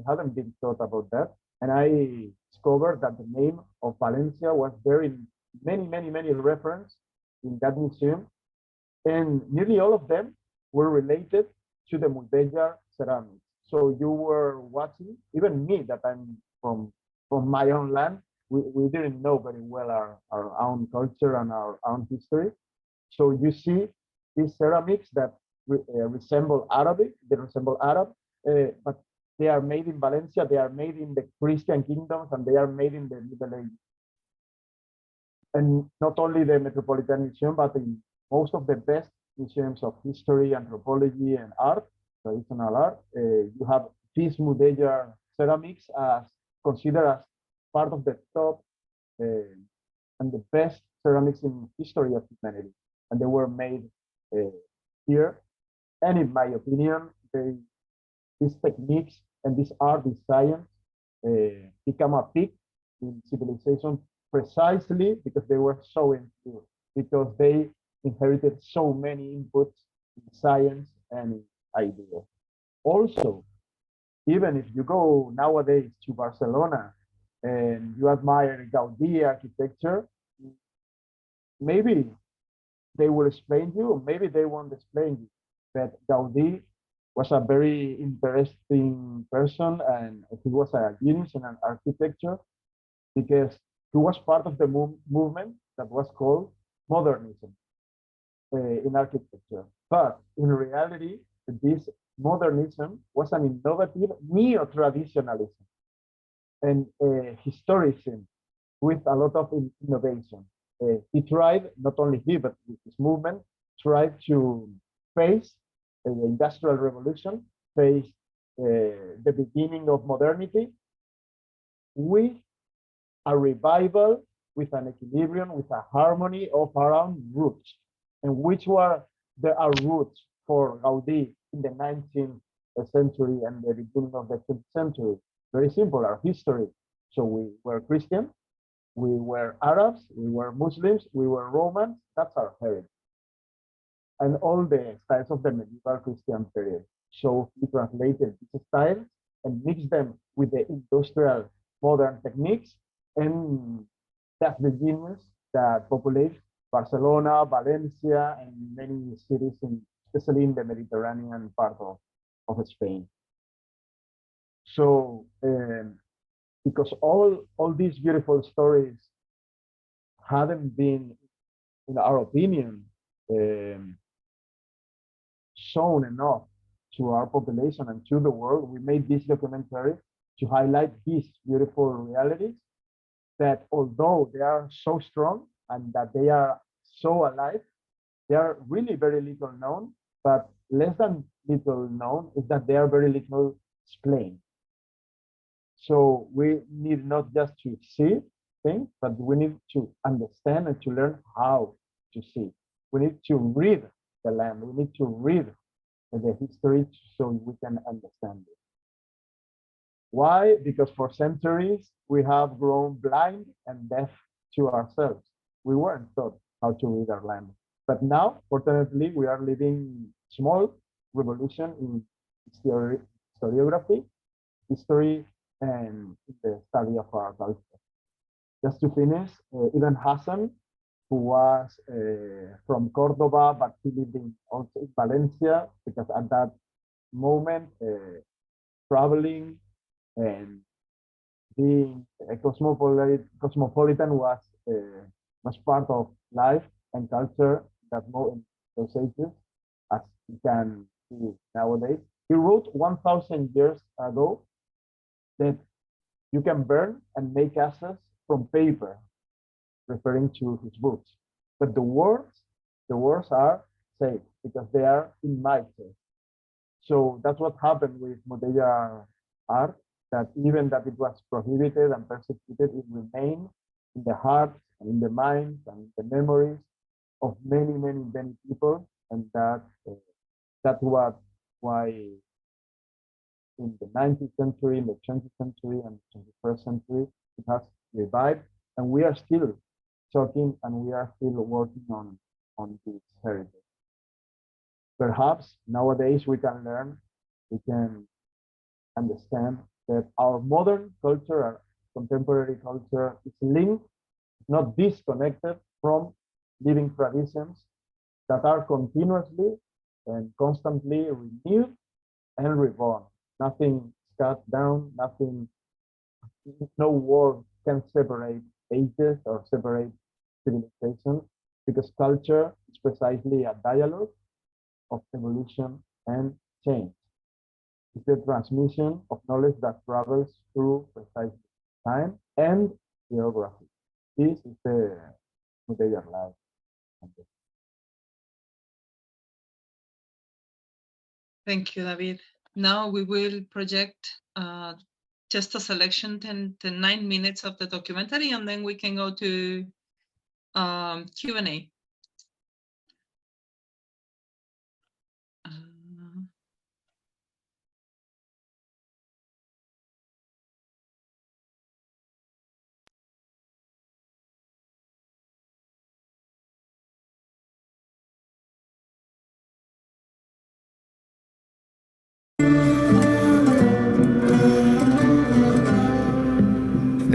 hadn't been taught about that. And I discovered that the name of Valencia was there in many references in that museum. And nearly all of them were related to the Mudejar ceramics. So you were watching, even me, that I'm from my own land, we didn't know very well our own culture and our own history. So you see these ceramics that resemble Arabic, they resemble Arab, but they are made in Valencia, they are made in the Christian kingdoms, and they are made in the Middle Ages. And not only the Metropolitan Museum, but in most of the best museums of history, anthropology, and art, traditional art, you have these Mudejar ceramics as considered as part of the top and the best ceramics in history of humanity. And they were made here. And in my opinion, these techniques and this art, this science, become a peak in civilization precisely because they were so impure, because they inherited so many inputs in science and in ideas. Also, even if you go nowadays to Barcelona and you admire Gaudí architecture, maybe they will explain you, or maybe they won't explain you, that Gaudí was a very interesting person and he was a genius in an architecture because he was part of the movement that was called modernism in architecture. But in reality, this modernism was an innovative neo-traditionalism and historicism with a lot of innovation. He tried, not only he, but his movement, tried to face the Industrial Revolution, face the beginning of modernity with a revival, with an equilibrium, with a harmony of our own roots. And which were our roots for Gaudí in the 19th century and the beginning of the 20th century? Very simple, our history. So we were Christian, we were Arabs, we were Muslims, we were Romans. That's our heritage. And all the styles of the medieval Christian period. So we translated these styles and mixed them with the industrial modern techniques, and that's the genius that populates Barcelona, Valencia, and many cities, especially in the Mediterranean part of Spain. So, because all these beautiful stories hadn't been, in our opinion, shown enough to our population and to the world, we made this documentary to highlight these beautiful realities that, although they are so strong and that they are so alive, they are really very little known, but less than little known is that they are very little explained. So we need not just to see things, but we need to understand and to learn how to see. We need to read the land. We need to read the history so we can understand it. Why? Because for centuries, we have grown blind and deaf to ourselves. We weren't taught how to read our land. But now, fortunately, we are living small revolution in historiography, history, and the study of our culture. Just to finish, Ibn Hassan, who was from Cordoba, but he lived also in Valencia, because at that moment, traveling and being a cosmopolitan was part of life and culture that in those ages, as you can see nowadays. He wrote 1,000 years ago that you can burn and make ashes from paper, referring to his books. But the words are safe because they are in my case. So that's what happened with Mudejar art, that even that it was prohibited and persecuted, it remained in the hearts and in the minds and the memories of many, many, many people. And that's why in the 19th century, in the 20th century, and 21st century, it has revived. And we are still talking and we are still working on this heritage. Perhaps nowadays we can learn, we can understand that our modern culture, our contemporary culture is linked, not disconnected from living traditions that are continuously and constantly renewed and reborn. Nothing cut down, nothing, no war can separate ages or separate civilizations, because culture is precisely a dialogue of evolution and change. It's the transmission of knowledge that travels through precisely time and geography. This is the mudéjar life. Thank you, David. Now we will project just a selection, 9 minutes of the documentary, and then we can go to Q&A.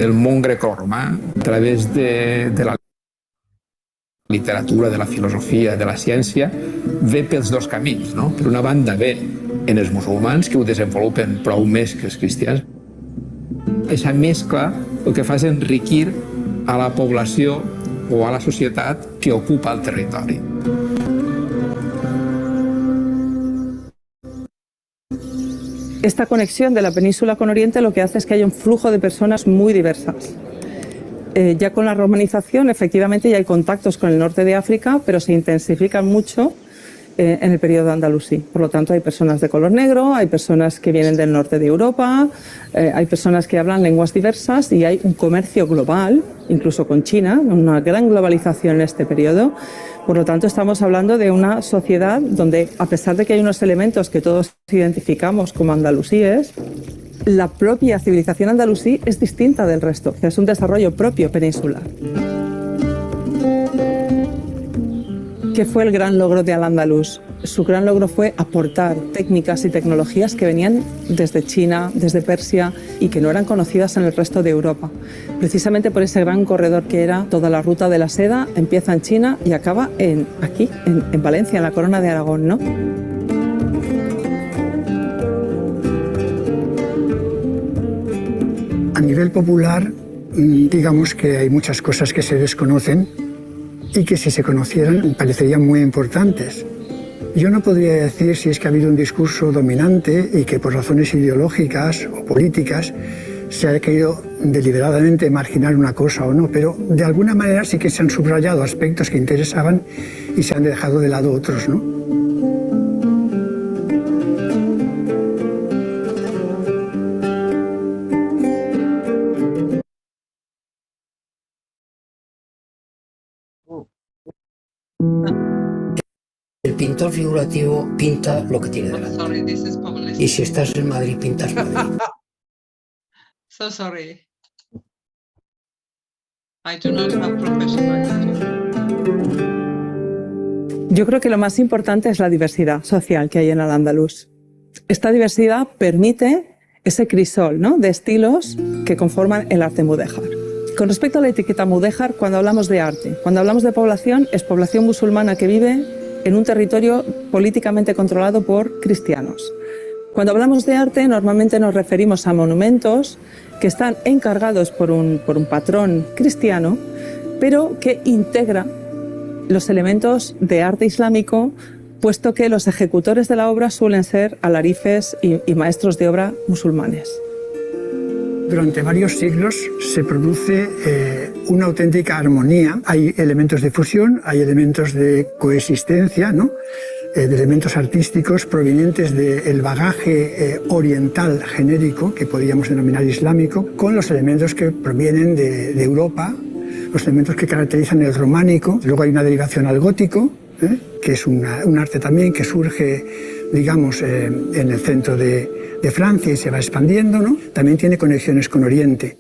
Del món grecorromà, a través de la literatura, de la filosofia, de la ciència, ve pels dos camins, no? Per una banda ve en els musulmans, que ho desenvolupen prou més que els cristians. Aquesta mescla el que fa és enriquir a la població o a la societat que ocupa el territori. Esta conexión de la península con Oriente lo que hace es que haya un flujo de personas muy diversas. Ya con la romanización, efectivamente, ya hay contactos con el norte de África, pero se intensifican mucho en el periodo andalusí. Por lo tanto, hay personas de color negro, hay personas que vienen del norte de Europa, hay personas que hablan lenguas diversas y hay un comercio global, incluso con China, una gran globalización en este periodo. Por lo tanto, estamos hablando de una sociedad donde, a pesar de que hay unos elementos que todos identificamos como andalusíes, la propia civilización andalusí es distinta del resto, es un desarrollo propio peninsular. ¿Qué fue el gran logro de Al-Ándalus? Su gran logro fue aportar técnicas y tecnologías que venían desde China, desde Persia y que no eran conocidas en el resto de Europa. Precisamente por ese gran corredor que era toda la ruta de la seda, empieza en China y acaba aquí, en Valencia, en la corona de Aragón, ¿no? A nivel popular, digamos que hay muchas cosas que se desconocen y que si se conocieran parecerían muy importantes. Yo no podría decir si es que ha habido un discurso dominante y que por razones ideológicas o políticas se ha querido deliberadamente marginar una cosa o no, pero de alguna manera sí que se han subrayado aspectos que interesaban y se han dejado de lado otros, ¿no? El pintor figurativo pinta lo que tiene delante. Sorry, this is published. Y si estás en Madrid, pintas Madrid. So sorry. I do not have professional. Yo creo que lo más importante es la diversidad social que hay en Al-Ándalus. Esta diversidad permite ese crisol, ¿no?, de estilos que conforman el arte mudéjar. Con respecto a la etiqueta mudéjar, cuando hablamos de arte, cuando hablamos de población, es población musulmana que vive en un territorio políticamente controlado por cristianos. Cuando hablamos de arte, normalmente nos referimos a monumentos que están encargados por un patrón cristiano, pero que integra los elementos de arte islámico, puesto que los ejecutores de la obra suelen ser alarifes y maestros de obra musulmanes. Durante varios siglos se produce una auténtica armonía. Hay elementos de fusión, hay elementos de coexistencia, ¿no?, de elementos artísticos provenientes del bagaje oriental genérico, que podríamos denominar islámico, con los elementos que provienen de Europa, los elementos que caracterizan el románico. Luego hay una derivación al gótico, que es un arte también que surge, digamos, en el centro de Francia y se va expandiendo, ¿no? También tiene conexiones con Oriente.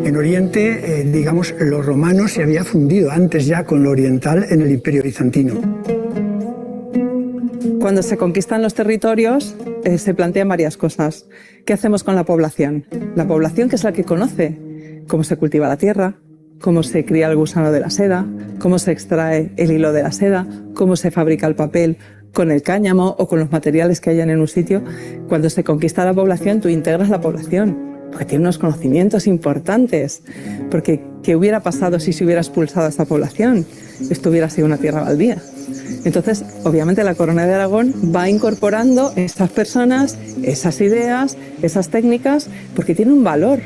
En Oriente, digamos, lo romano se había fundido antes ya con lo oriental en el Imperio bizantino. Cuando se conquistan los territorios, se plantean varias cosas. ¿Qué hacemos con la población? La población, que es la que conoce cómo se cultiva la tierra, cómo se cría el gusano de la seda, cómo se extrae el hilo de la seda, cómo se fabrica el papel con el cáñamo o con los materiales que hayan en un sitio. Cuando se conquista la población, tú integras la población. porque tiene unos conocimientos importantes, porque ¿qué hubiera pasado si se hubiera expulsado a esta población? Esto hubiera sido una tierra baldía. Entonces, obviamente la Corona de Aragón va incorporando estas personas, esas ideas, esas técnicas, porque tiene un valor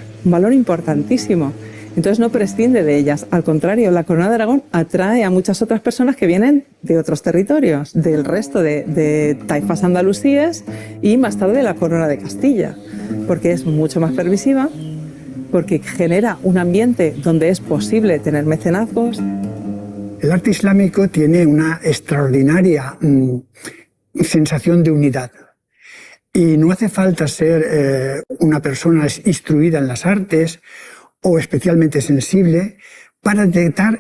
importantísimo. Entonces no prescinde de ellas. Al contrario, la Corona de Aragón atrae a muchas otras personas que vienen de otros territorios, del resto de taifas andalusíes y más tarde de la Corona de Castilla, porque es mucho más permisiva, porque genera un ambiente donde es posible tener mecenazgos. El arte islámico tiene una extraordinaria sensación de unidad. Y no hace falta ser una persona instruida en las artes o especialmente sensible para detectar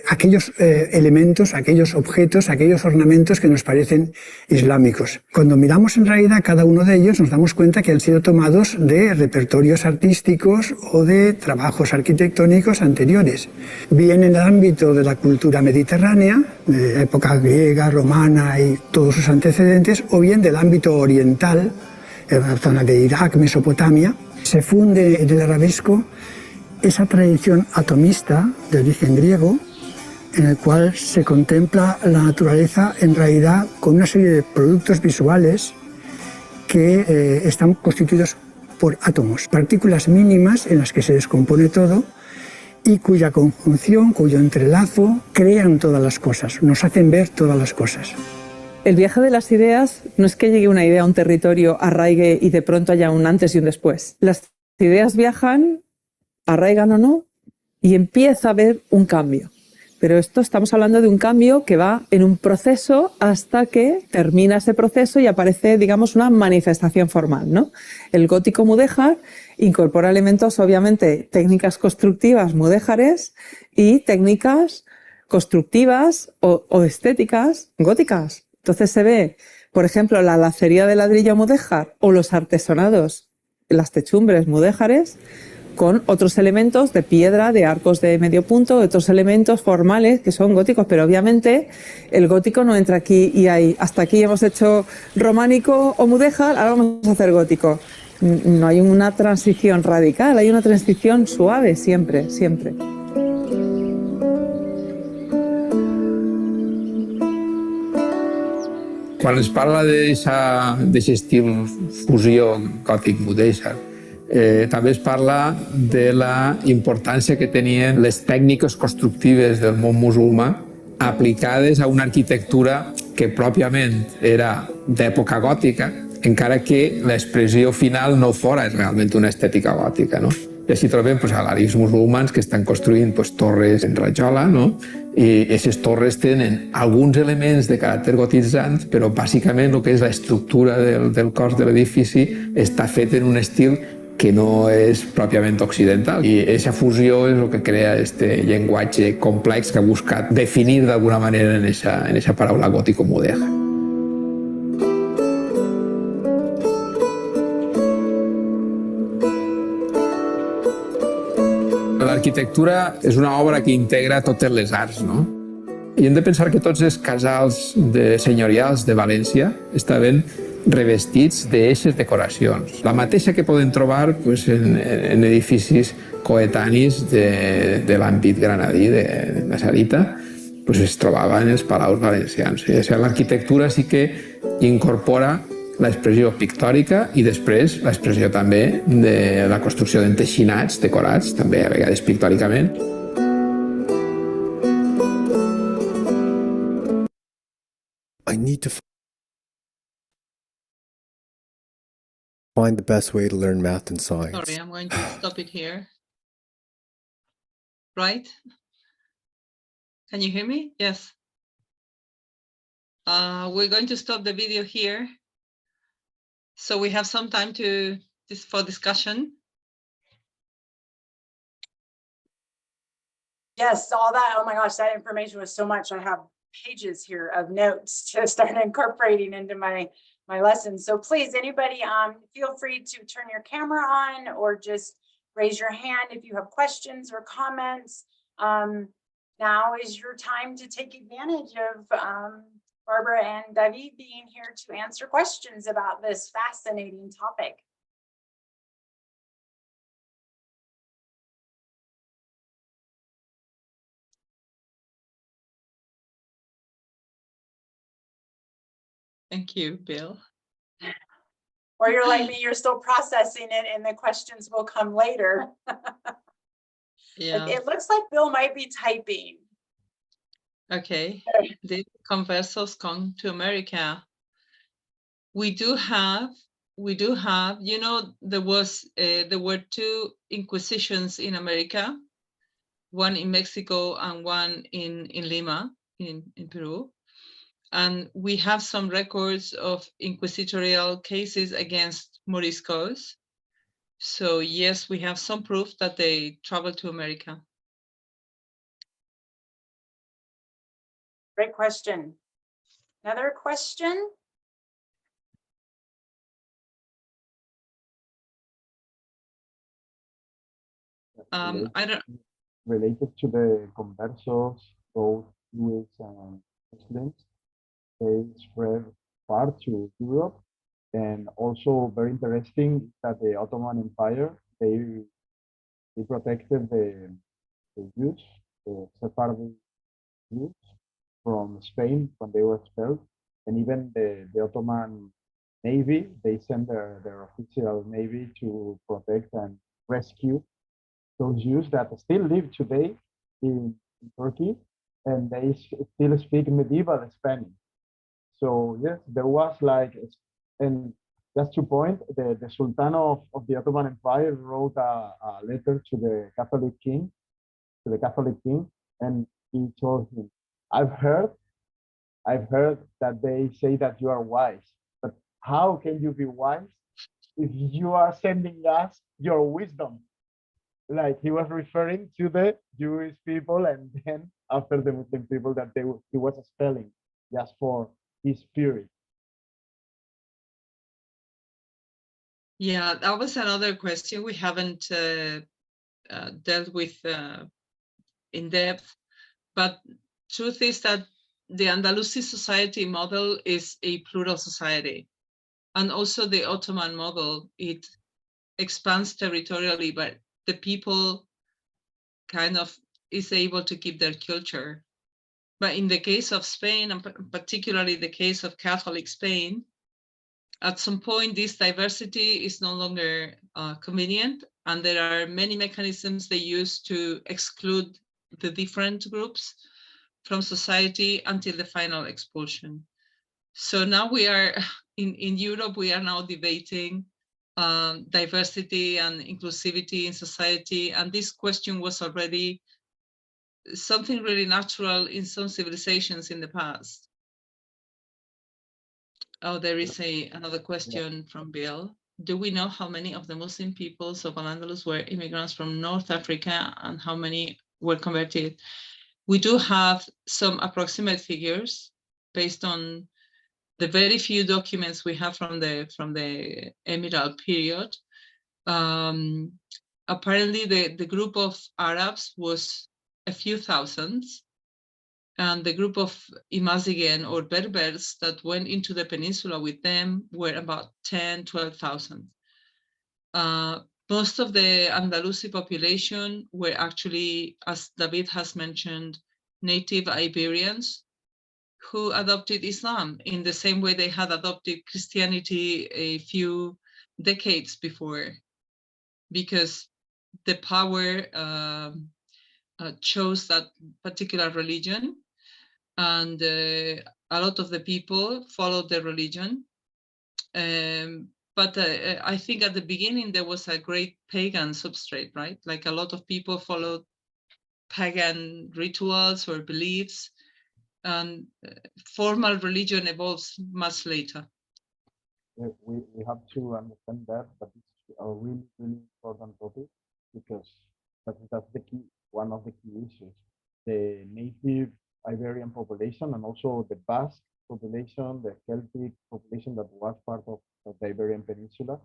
aquellos elementos, aquellos objetos, aquellos ornamentos que nos parecen islámicos. Cuando miramos en realidad cada uno de ellos nos damos cuenta que han sido tomados de repertorios artísticos o de trabajos arquitectónicos anteriores, bien en el ámbito de la cultura mediterránea, de época griega, romana y todos sus antecedentes, o bien del ámbito oriental, en la zona de Irak, Mesopotamia. Se funde en el arabesco esa tradición atomista de origen griego, en el cual se contempla la naturaleza en realidad con una serie de productos visuales que están constituidos por átomos, partículas mínimas en las que se descompone todo y cuya conjunción, cuyo entrelazo, crean todas las cosas, nos hacen ver todas las cosas. El viaje de las ideas no es que llegue una idea a un territorio, arraigue y de pronto haya un antes y un después. Las ideas viajan, arraigan o no, y empieza a haber un cambio. Pero esto estamos hablando de un cambio que va en un proceso hasta que termina ese proceso y aparece, digamos, una manifestación formal, ¿no? El gótico mudéjar incorpora elementos, obviamente, técnicas constructivas mudéjares y técnicas constructivas o estéticas góticas. Entonces se ve, por ejemplo, la lacería de ladrillo mudéjar o los artesonados, las techumbres mudéjares, con otros elementos de piedra, de arcos de medio punto, otros elementos formales que son góticos, pero obviamente el gótico no entra aquí y ahí. Hasta aquí hemos hecho románico o mudéjar, ahora vamos a hacer gótico. No hay una transición radical, hay una transición suave siempre, siempre. Quan es parla d'aquest estil fusió gòtic-mudèjar, també es parla de la importància que tenien les tècniques constructives del món musulmà aplicades a una arquitectura que pròpiament era d'època gòtica, encara que l'expressió final no fora realment una estètica gòtica, no? I així trobem alaris musulmans que estan construint torres en rajola, no? I aquestes torres tenen alguns elements de caràcter gotitzant, però bàsicament el que és l'estructura del cos de l'edifici està fet en un estil que no és pròpiament occidental. I aquesta fusió és el que crea aquest llenguatge complex que ha buscat definir d'alguna manera en aquesta paraula gòtico-mudèjar. L'arquitectura és una obra que integra totes les arts, no? I hem de pensar que tots els casals senyorials de València estaven revestits d'aquestes decoracions. La mateixa que podem trobar en edificis coetanis de l'àmbit granadí, de la Sarita, es trobava en els palaus valencians. L'arquitectura sí que incorpora l'expressió pictòrica i després l'expressió també de la construcció d'enteixinats decorats, també a vegades pictòricament. I need to find the best way to learn math and science. Sorry, I'm going to stop it here. Right? Can you hear me? Yes. We're going to stop the video here. So we have some time for discussion. Yes, all that. Oh my gosh, that information was so much. I have pages here of notes to start incorporating into my lesson. So please, anybody, feel free to turn your camera on or just raise your hand if you have questions or comments. Now is your time to take advantage of Barbara and David being here to answer questions about this fascinating topic. Thank you, Bill. Or you're like me, you're still processing it and the questions will come later. Yeah. It looks like Bill might be typing. Okay. Did conversos come to America? We do have, you know, there were two inquisitions in America, one in Mexico and one in Lima, in Peru. And we have some records of inquisitorial cases against Moriscos. So yes, we have some proof that they traveled to America. Great question. Another question? I don't. Related to the conversos, both Jews and Muslims, they spread far to Europe, and also very interesting that the Ottoman Empire, they protected the Jews, the Sephardic Jews from Spain when they were expelled, and even the Ottoman Navy, they sent their official navy to protect and rescue those Jews that still live today in Turkey, and they still speak medieval Spanish. So yes, there was like, and just to point, the Sultan of the Ottoman Empire wrote a letter to the Catholic king, and he told him, I've heard that they say that you are wise, but how can you be wise if you are sending us your wisdom? Like he was referring to the Jewish people, and then after the Muslim people that he was expelling just for his spirit. Yeah, that was another question we haven't dealt with in depth, but truth is that the Andalusian society model is a plural society, and also the Ottoman model, it expands territorially, but the people kind of is able to keep their culture. But in the case of Spain, and particularly the case of Catholic Spain, at some point this diversity is no longer convenient, and there are many mechanisms they use to exclude the different groups from society until the final expulsion. So now we are in Europe, we are now debating diversity and inclusivity in society, and this question was already something really natural in some civilizations in the past. Oh, there is another question from Bill. Do we know how many of the Muslim peoples of Al-Andalus were immigrants from North Africa and how many were converted? We do have some approximate figures based on the very few documents we have from the Emiral period. Apparently the group of Arabs was a few thousands, and the group of Imazigen or Berbers that went into the peninsula with them were about 12,000. Most of the Andalusi population were actually, as David has mentioned, native Iberians who adopted Islam in the same way they had adopted Christianity a few decades before, because the power chose that particular religion, and a lot of the people followed the religion. But I think at the beginning there was a great pagan substrate, right? Like a lot of people followed pagan rituals or beliefs, and formal religion evolves much later. We have to understand that, but it's a really, really important topic, because that's the key, one of the key issues. The native Iberian population and also the Basque population, the Celtic population that was part of the Iberian Peninsula,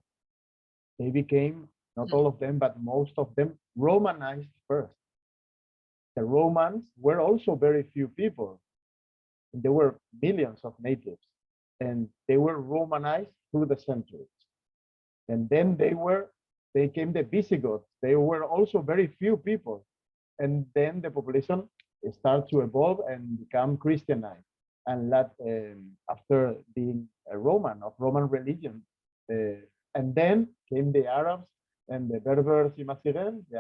they became, not all of them, but most of them, Romanized first. The Romans were also very few people. There were millions of natives, and they were Romanized through the centuries. And then they came the Visigoths. They were also very few people. And then the population started to evolve and become Christianized. and after being a Roman, of Roman religion. And then came the Arabs and the Berbers, the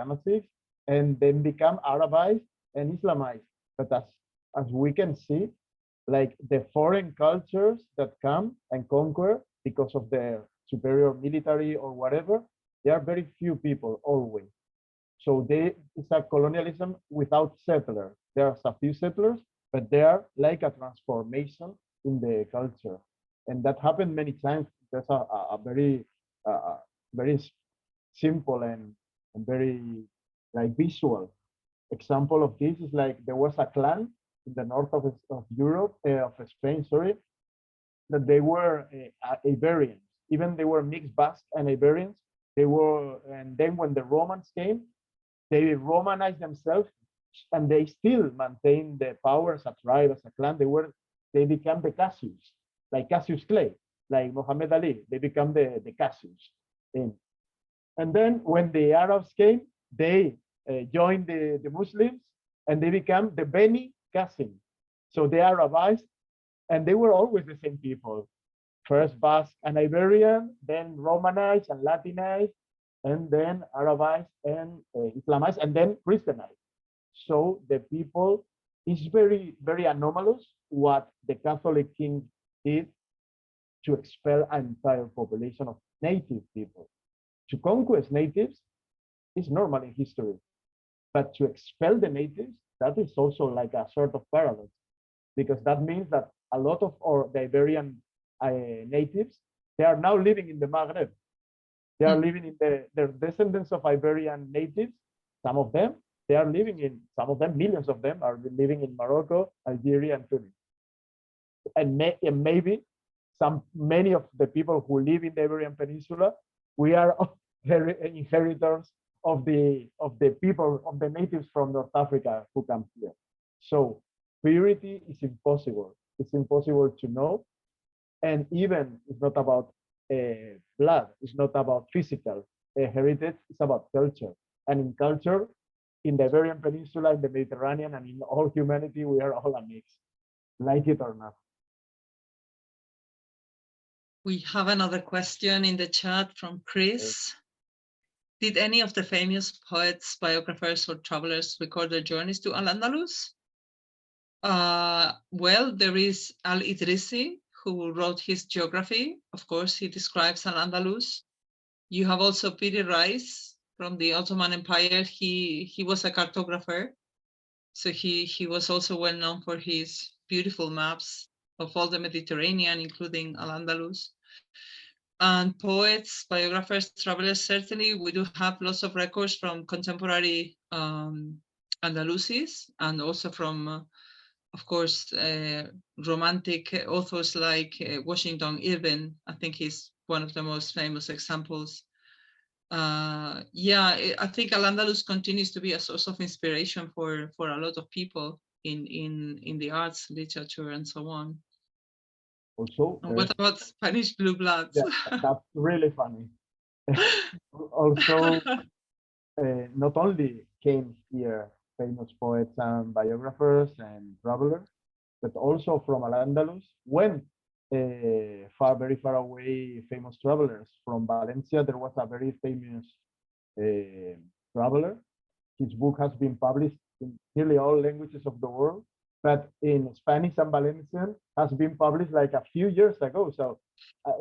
Amazigh, and then become Arabized and Islamized. But as we can see, like the foreign cultures that come and conquer because of their superior military or whatever, there are very few people always. So it's a colonialism without settlers. There are a few settlers, but they are like a transformation in the culture. And that happened many times. There's a very simple and very like visual example of this is like there was a clan in the north of Europe, of Spain, sorry, that they were Iberians. Even they were mixed Basque and Iberians. They were, and then when the Romans came, they Romanized themselves, and they still maintain the power as a tribe, as a clan. They became the Cassius, like Cassius Clay, like Muhammad Ali. They become the Cassius. And then when the Arabs came, they joined the Muslims, and they became the Beni Qasim. So they Arabized, and they were always the same people. First Basque and Iberian, then Romanized and Latinized, and then Arabized and Islamized, and then Christianized. So the people, is very, very anomalous what the Catholic king did to expel an entire population of native people. To conquest natives is normal in history, but to expel the natives, that is also like a sort of paradox, because that means that a lot of the Iberian natives, they are now living in the Maghreb. They are living in they're descendants of Iberian natives. Some of them, millions of them are living in Morocco, Algeria, and Tunis. And maybe many of the people who live in the Iberian Peninsula, we are inheritors of the people, of the natives from North Africa who come here. So purity is impossible. It's impossible to know. And even it's not about blood, it's not about physical heritage, it's about culture. And in culture, in the Iberian Peninsula, in the Mediterranean, and in all humanity, we are all a mix, like it or not. We have another question in the chat from Chris. Did any of the famous poets, biographers, or travelers record their journeys to Al-Andalus? Well, there is Al-Idrisi, who wrote his geography. Of course, he describes Al-Andalus. You have also Piri Reis from the Ottoman Empire. He was a cartographer. So he was also well known for his beautiful maps of all the Mediterranean, including Al-Andalus. And poets, biographers, travelers, certainly we do have lots of records from contemporary Andalusis, and also from, of course, romantic authors like Washington Irving. I think he's one of the most famous examples. Yeah, I think Al-Andalus continues to be a source of inspiration for a lot of people in the arts, literature, and so on. Also, what about Spanish blue bloods? Yeah, that's really funny. Also, not only came here famous poets and biographers and travelers, but also from Al-Andalus went very far away famous travelers. From Valencia, there was a very famous traveler. His book has been published in nearly all languages of the world, but in Spanish and Valencian has been published like a few years ago. So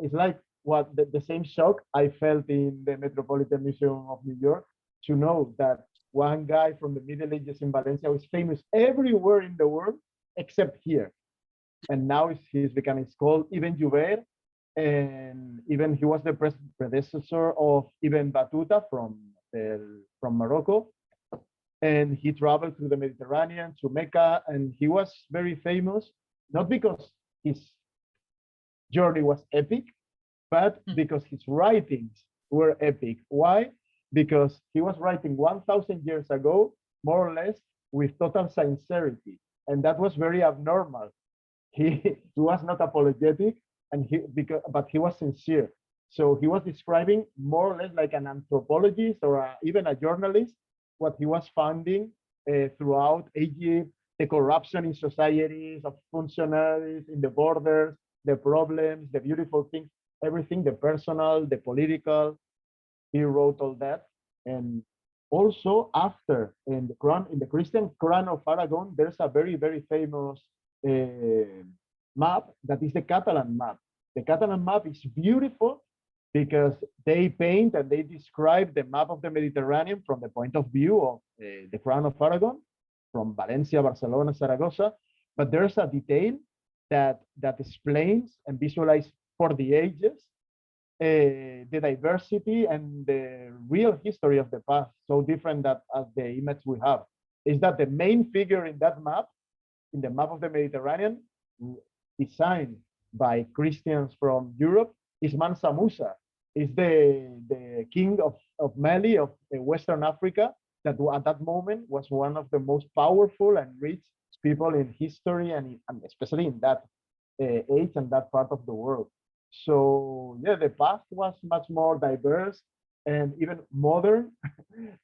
it's like what the same shock I felt in the Metropolitan Museum of New York to know that one guy from the Middle Ages in Valencia was famous everywhere in the world except here. And now he's becoming called Ibn Jubair, and even he was the predecessor of Ibn Battuta from Morocco. And he traveled through the Mediterranean to Mecca, and he was very famous, not because his journey was epic, but because his writings were epic. Why? Because he was writing 1,000 years ago, more or less, with total sincerity. And that was very abnormal. He was not apologetic, but he was sincere. So he was describing more or less like an anthropologist or even a journalist, what he was finding throughout Egypt, the corruption in societies, of functionaries in the borders, the problems, the beautiful things, everything, the personal, the political. He wrote all that. And also after in the Christian Crown of Aragon, there's a very, very famous map that is the Catalan map. The Catalan map is beautiful because they paint and they describe the map of the Mediterranean from the point of view of the Crown of Aragon, from Valencia, Barcelona, Zaragoza. But there's a detail that explains and visualizes for the ages the diversity and the real history of the past, so different that as the image we have, is that the main figure in that map, in the map of the Mediterranean, designed by Christians from Europe, is Mansa Musa, is the king of Mali, of Western Africa, that at that moment was one of the most powerful and rich people in history, and especially in that age and that part of the world. So yeah, the past was much more diverse and even modern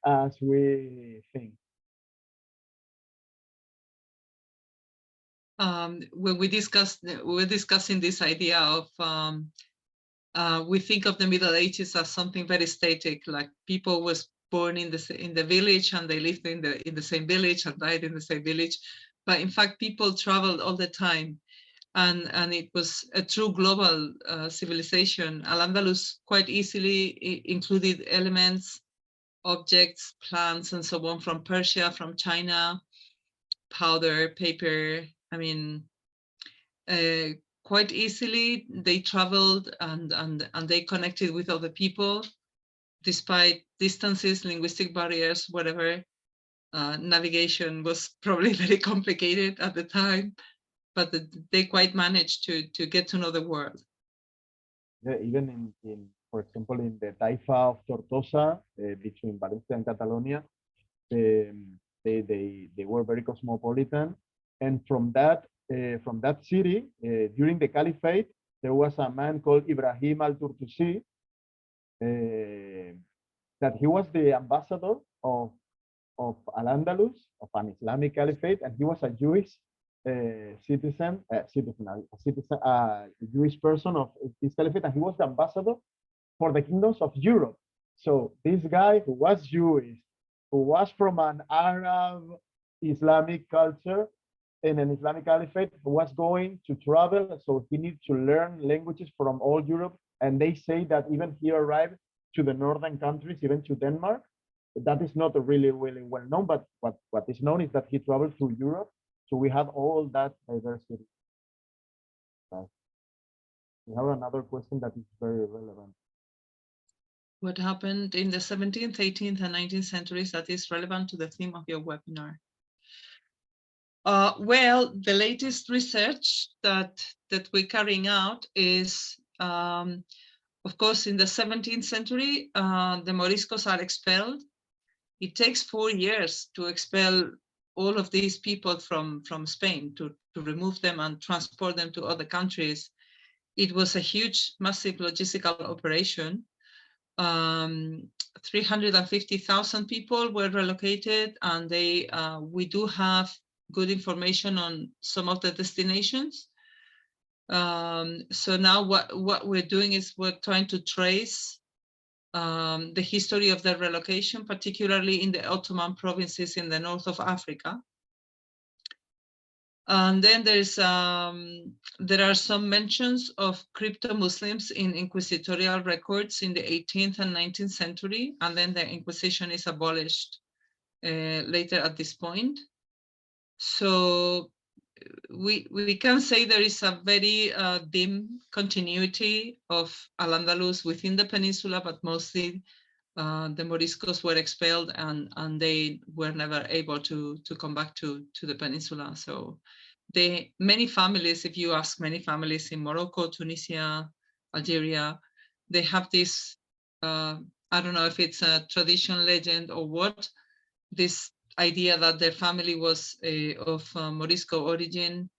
as we think. When we were discussing this idea of we think of the Middle Ages as something very static, like people was born in the village and they lived in the same village and died in the same village, but in fact people traveled all the time. And it was a true global civilization. Al-Andalus quite easily included elements, objects, plants, and so on from Persia, from China, powder, paper. I mean, quite easily they traveled and they connected with other people, despite distances, linguistic barriers, whatever. Navigation was probably very complicated at the time, but they quite managed to get to know the world. Yeah, even in for example, in the Taifa of Tortosa, between Valencia and Catalonia, they were very cosmopolitan. And from that city, during the Caliphate, there was a man called Ibrahim al-Turtusi, that he was the ambassador of Al-Andalus, of an Islamic Caliphate, and he was a Jewish a Jewish person of this caliphate, and he was the ambassador for the kingdoms of Europe. So this guy who was Jewish, who was from an Arab Islamic culture in an Islamic caliphate, who was going to travel, so he needed to learn languages from all Europe. And they say that even he arrived to the northern countries, even to Denmark. That is not really well known, but what is known is that he traveled through Europe. So we have all that diversity. We have another question that is very relevant. What happened in the 17th, 18th, and 19th centuries that is relevant to the theme of your webinar? Well, the latest research that we're carrying out is, of course, in the 17th century, the Moriscos are expelled. It takes 4 years to expel all of these people from Spain, to remove them and transport them to other countries. It was a huge, massive logistical operation. 350,000 people were relocated, and we do have good information on some of the destinations. So now what we're doing is we're trying to trace the history of the relocation, particularly in the Ottoman provinces in the north of Africa. And then there are some mentions of crypto-Muslims in inquisitorial records in the 18th and 19th century, and then the Inquisition is abolished later at this point. So we can say there is a very dim continuity of Al-Andalus within the peninsula, but mostly the Moriscos were expelled and they were never able to come back to the peninsula. So many families, if you ask many families in Morocco, Tunisia, Algeria, they have this, I don't know if it's a tradition, legend, or what, this idea that their family was of Morisco origin,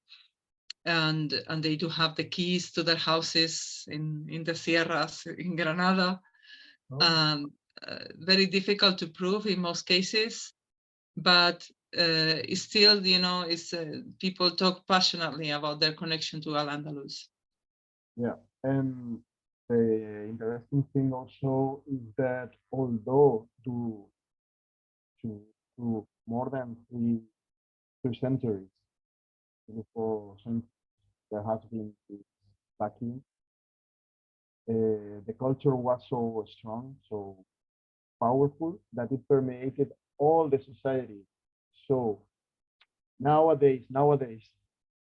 and they do have the keys to their houses in the Sierras in Granada. Very difficult to prove in most cases, but is still, you know, people talk passionately about their connection to Al-Andalus. Yeah, and the interesting thing also is that although to more than two centuries, 24 centuries, there has been this backing. The culture was so strong, so powerful that it permeated all the society. So nowadays,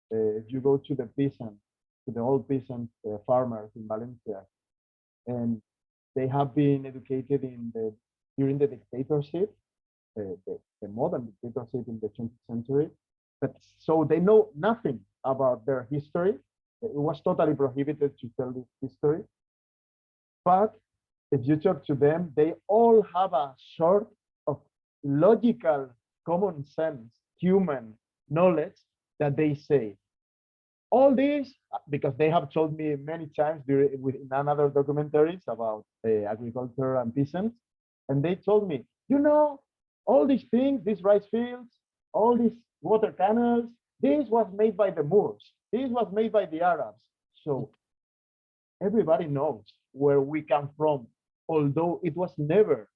if you go to the peasant, to the old peasant farmers in Valencia, and they have been educated during the dictatorship, the modern dictatorship in the 20th century, but so they know nothing about their history. It was totally prohibited to tell this history. But if you talk to them, they all have a sort of logical, common sense, human knowledge that they say. All this, because they have told me many times in another documentaries about agriculture and peasants, and they told me, you know, all these things, these rice fields, all these water canals, this was made by the Moors, this was made by the Arabs. So everybody knows where we come from, although it was never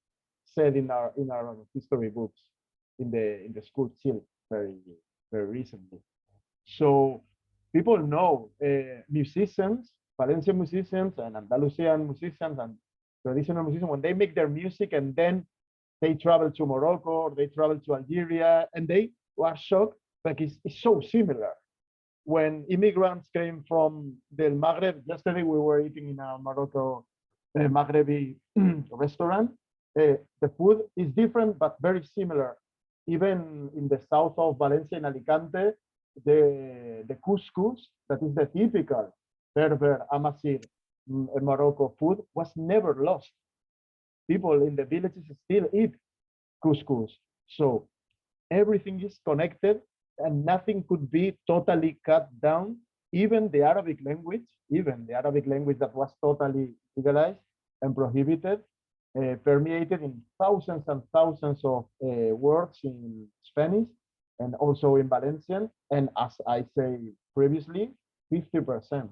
said in our history books in the school till very recently. So people know musicians, Valencian musicians and Andalusian musicians and traditional musicians, when they make their music and then they travel to Morocco or they travel to Algeria, and they were shocked, like it's so similar. When immigrants came from the Maghreb, yesterday we were eating in a Morocco Maghrebi restaurant. The food is different, but very similar. Even in the south of Valencia, in Alicante, the couscous, that is the typical Berber, Amazigh, Morocco food, was never lost. People in the villages still eat couscous. So everything is connected and nothing could be totally cut down. Even the Arabic language that was totally legalized and prohibited, permeated in thousands and thousands of words in Spanish and also in Valencian. And as I say previously, 50%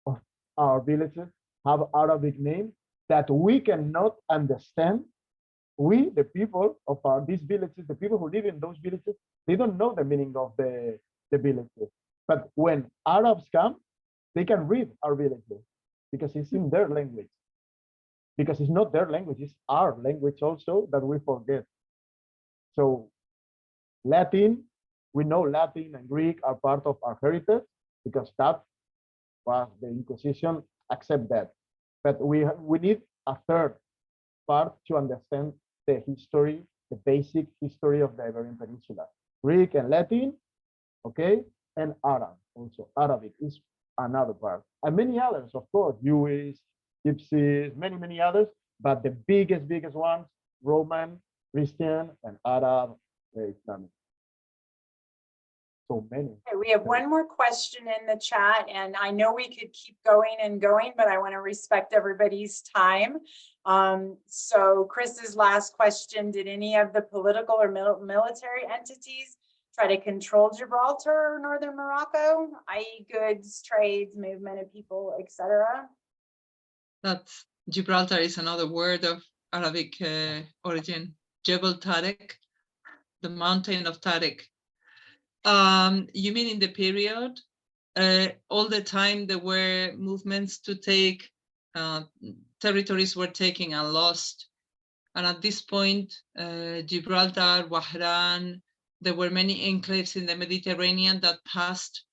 of our villages have Arabic names that we cannot understand. We, the people of these villages, the people who live in those villages, they don't know the meaning of the villages. But when Arabs come, they can read our villages because it's in their language. Because it's not their language, it's our language also that we forget. So Latin, we know Latin and Greek are part of our heritage because that was the Inquisition, accept that. But we need a third part to understand the history, the basic history of the Iberian Peninsula. Greek and Latin, okay, and Arab also. Arabic is another part. And many others, of course, Jewish, Gypsies, many others, but the biggest ones, Roman, Christian, and Arab, Islamic. So many. Okay, we have one more question in the chat, and I know we could keep going and going, but I want to respect everybody's time. So Chris's last question, did any of the political or military entities try to control Gibraltar or northern Morocco, i.e. goods, trades, movement of people, etc.? That's Gibraltar is another word of Arabic origin. Jebel Tariq, the mountain of Tariq. You mean in the period? All the time there were movements to take, territories were taken and lost. And at this point, Gibraltar, Wahran, there were many enclaves in the Mediterranean that passed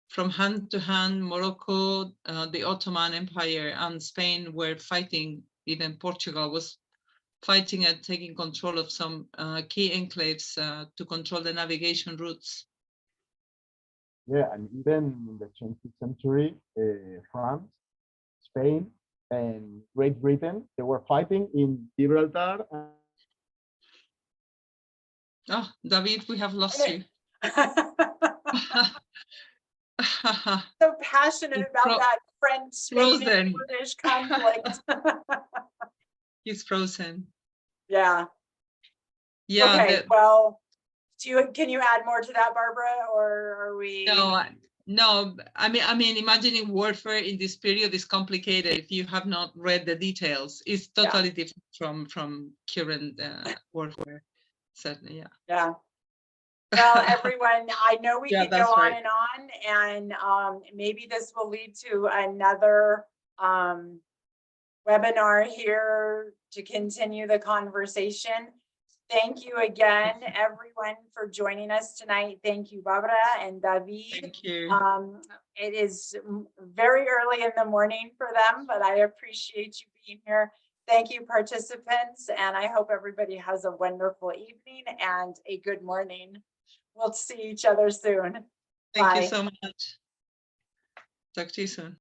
from hand to hand. Morocco, the Ottoman Empire and Spain were fighting, even Portugal was fighting and taking control of some key enclaves to control the navigation routes. Yeah, and even in the 20th century, France, Spain, and Great Britain, they were fighting in Gibraltar. Oh, David, we have lost you. So passionate about that French, Spain, and British conflict. He's frozen. Yeah. Yeah. Okay, well, Can you add more to that, Barbara, or are we? No, I mean, imagining warfare in this period is complicated if you have not read the details. It's totally different from current warfare. Certainly, yeah. Yeah. Well, everyone, I know we Yeah, could go that's on right. and maybe this will lead to another webinar here to continue the conversation. Thank you again, everyone, for joining us tonight. Thank you, Barbara and David. Thank you. It is very early in the morning for them, but I appreciate you being here. Thank you, participants, and I hope everybody has a wonderful evening and a good morning. We'll see each other soon. Thank Bye. you so much. Talk to you soon.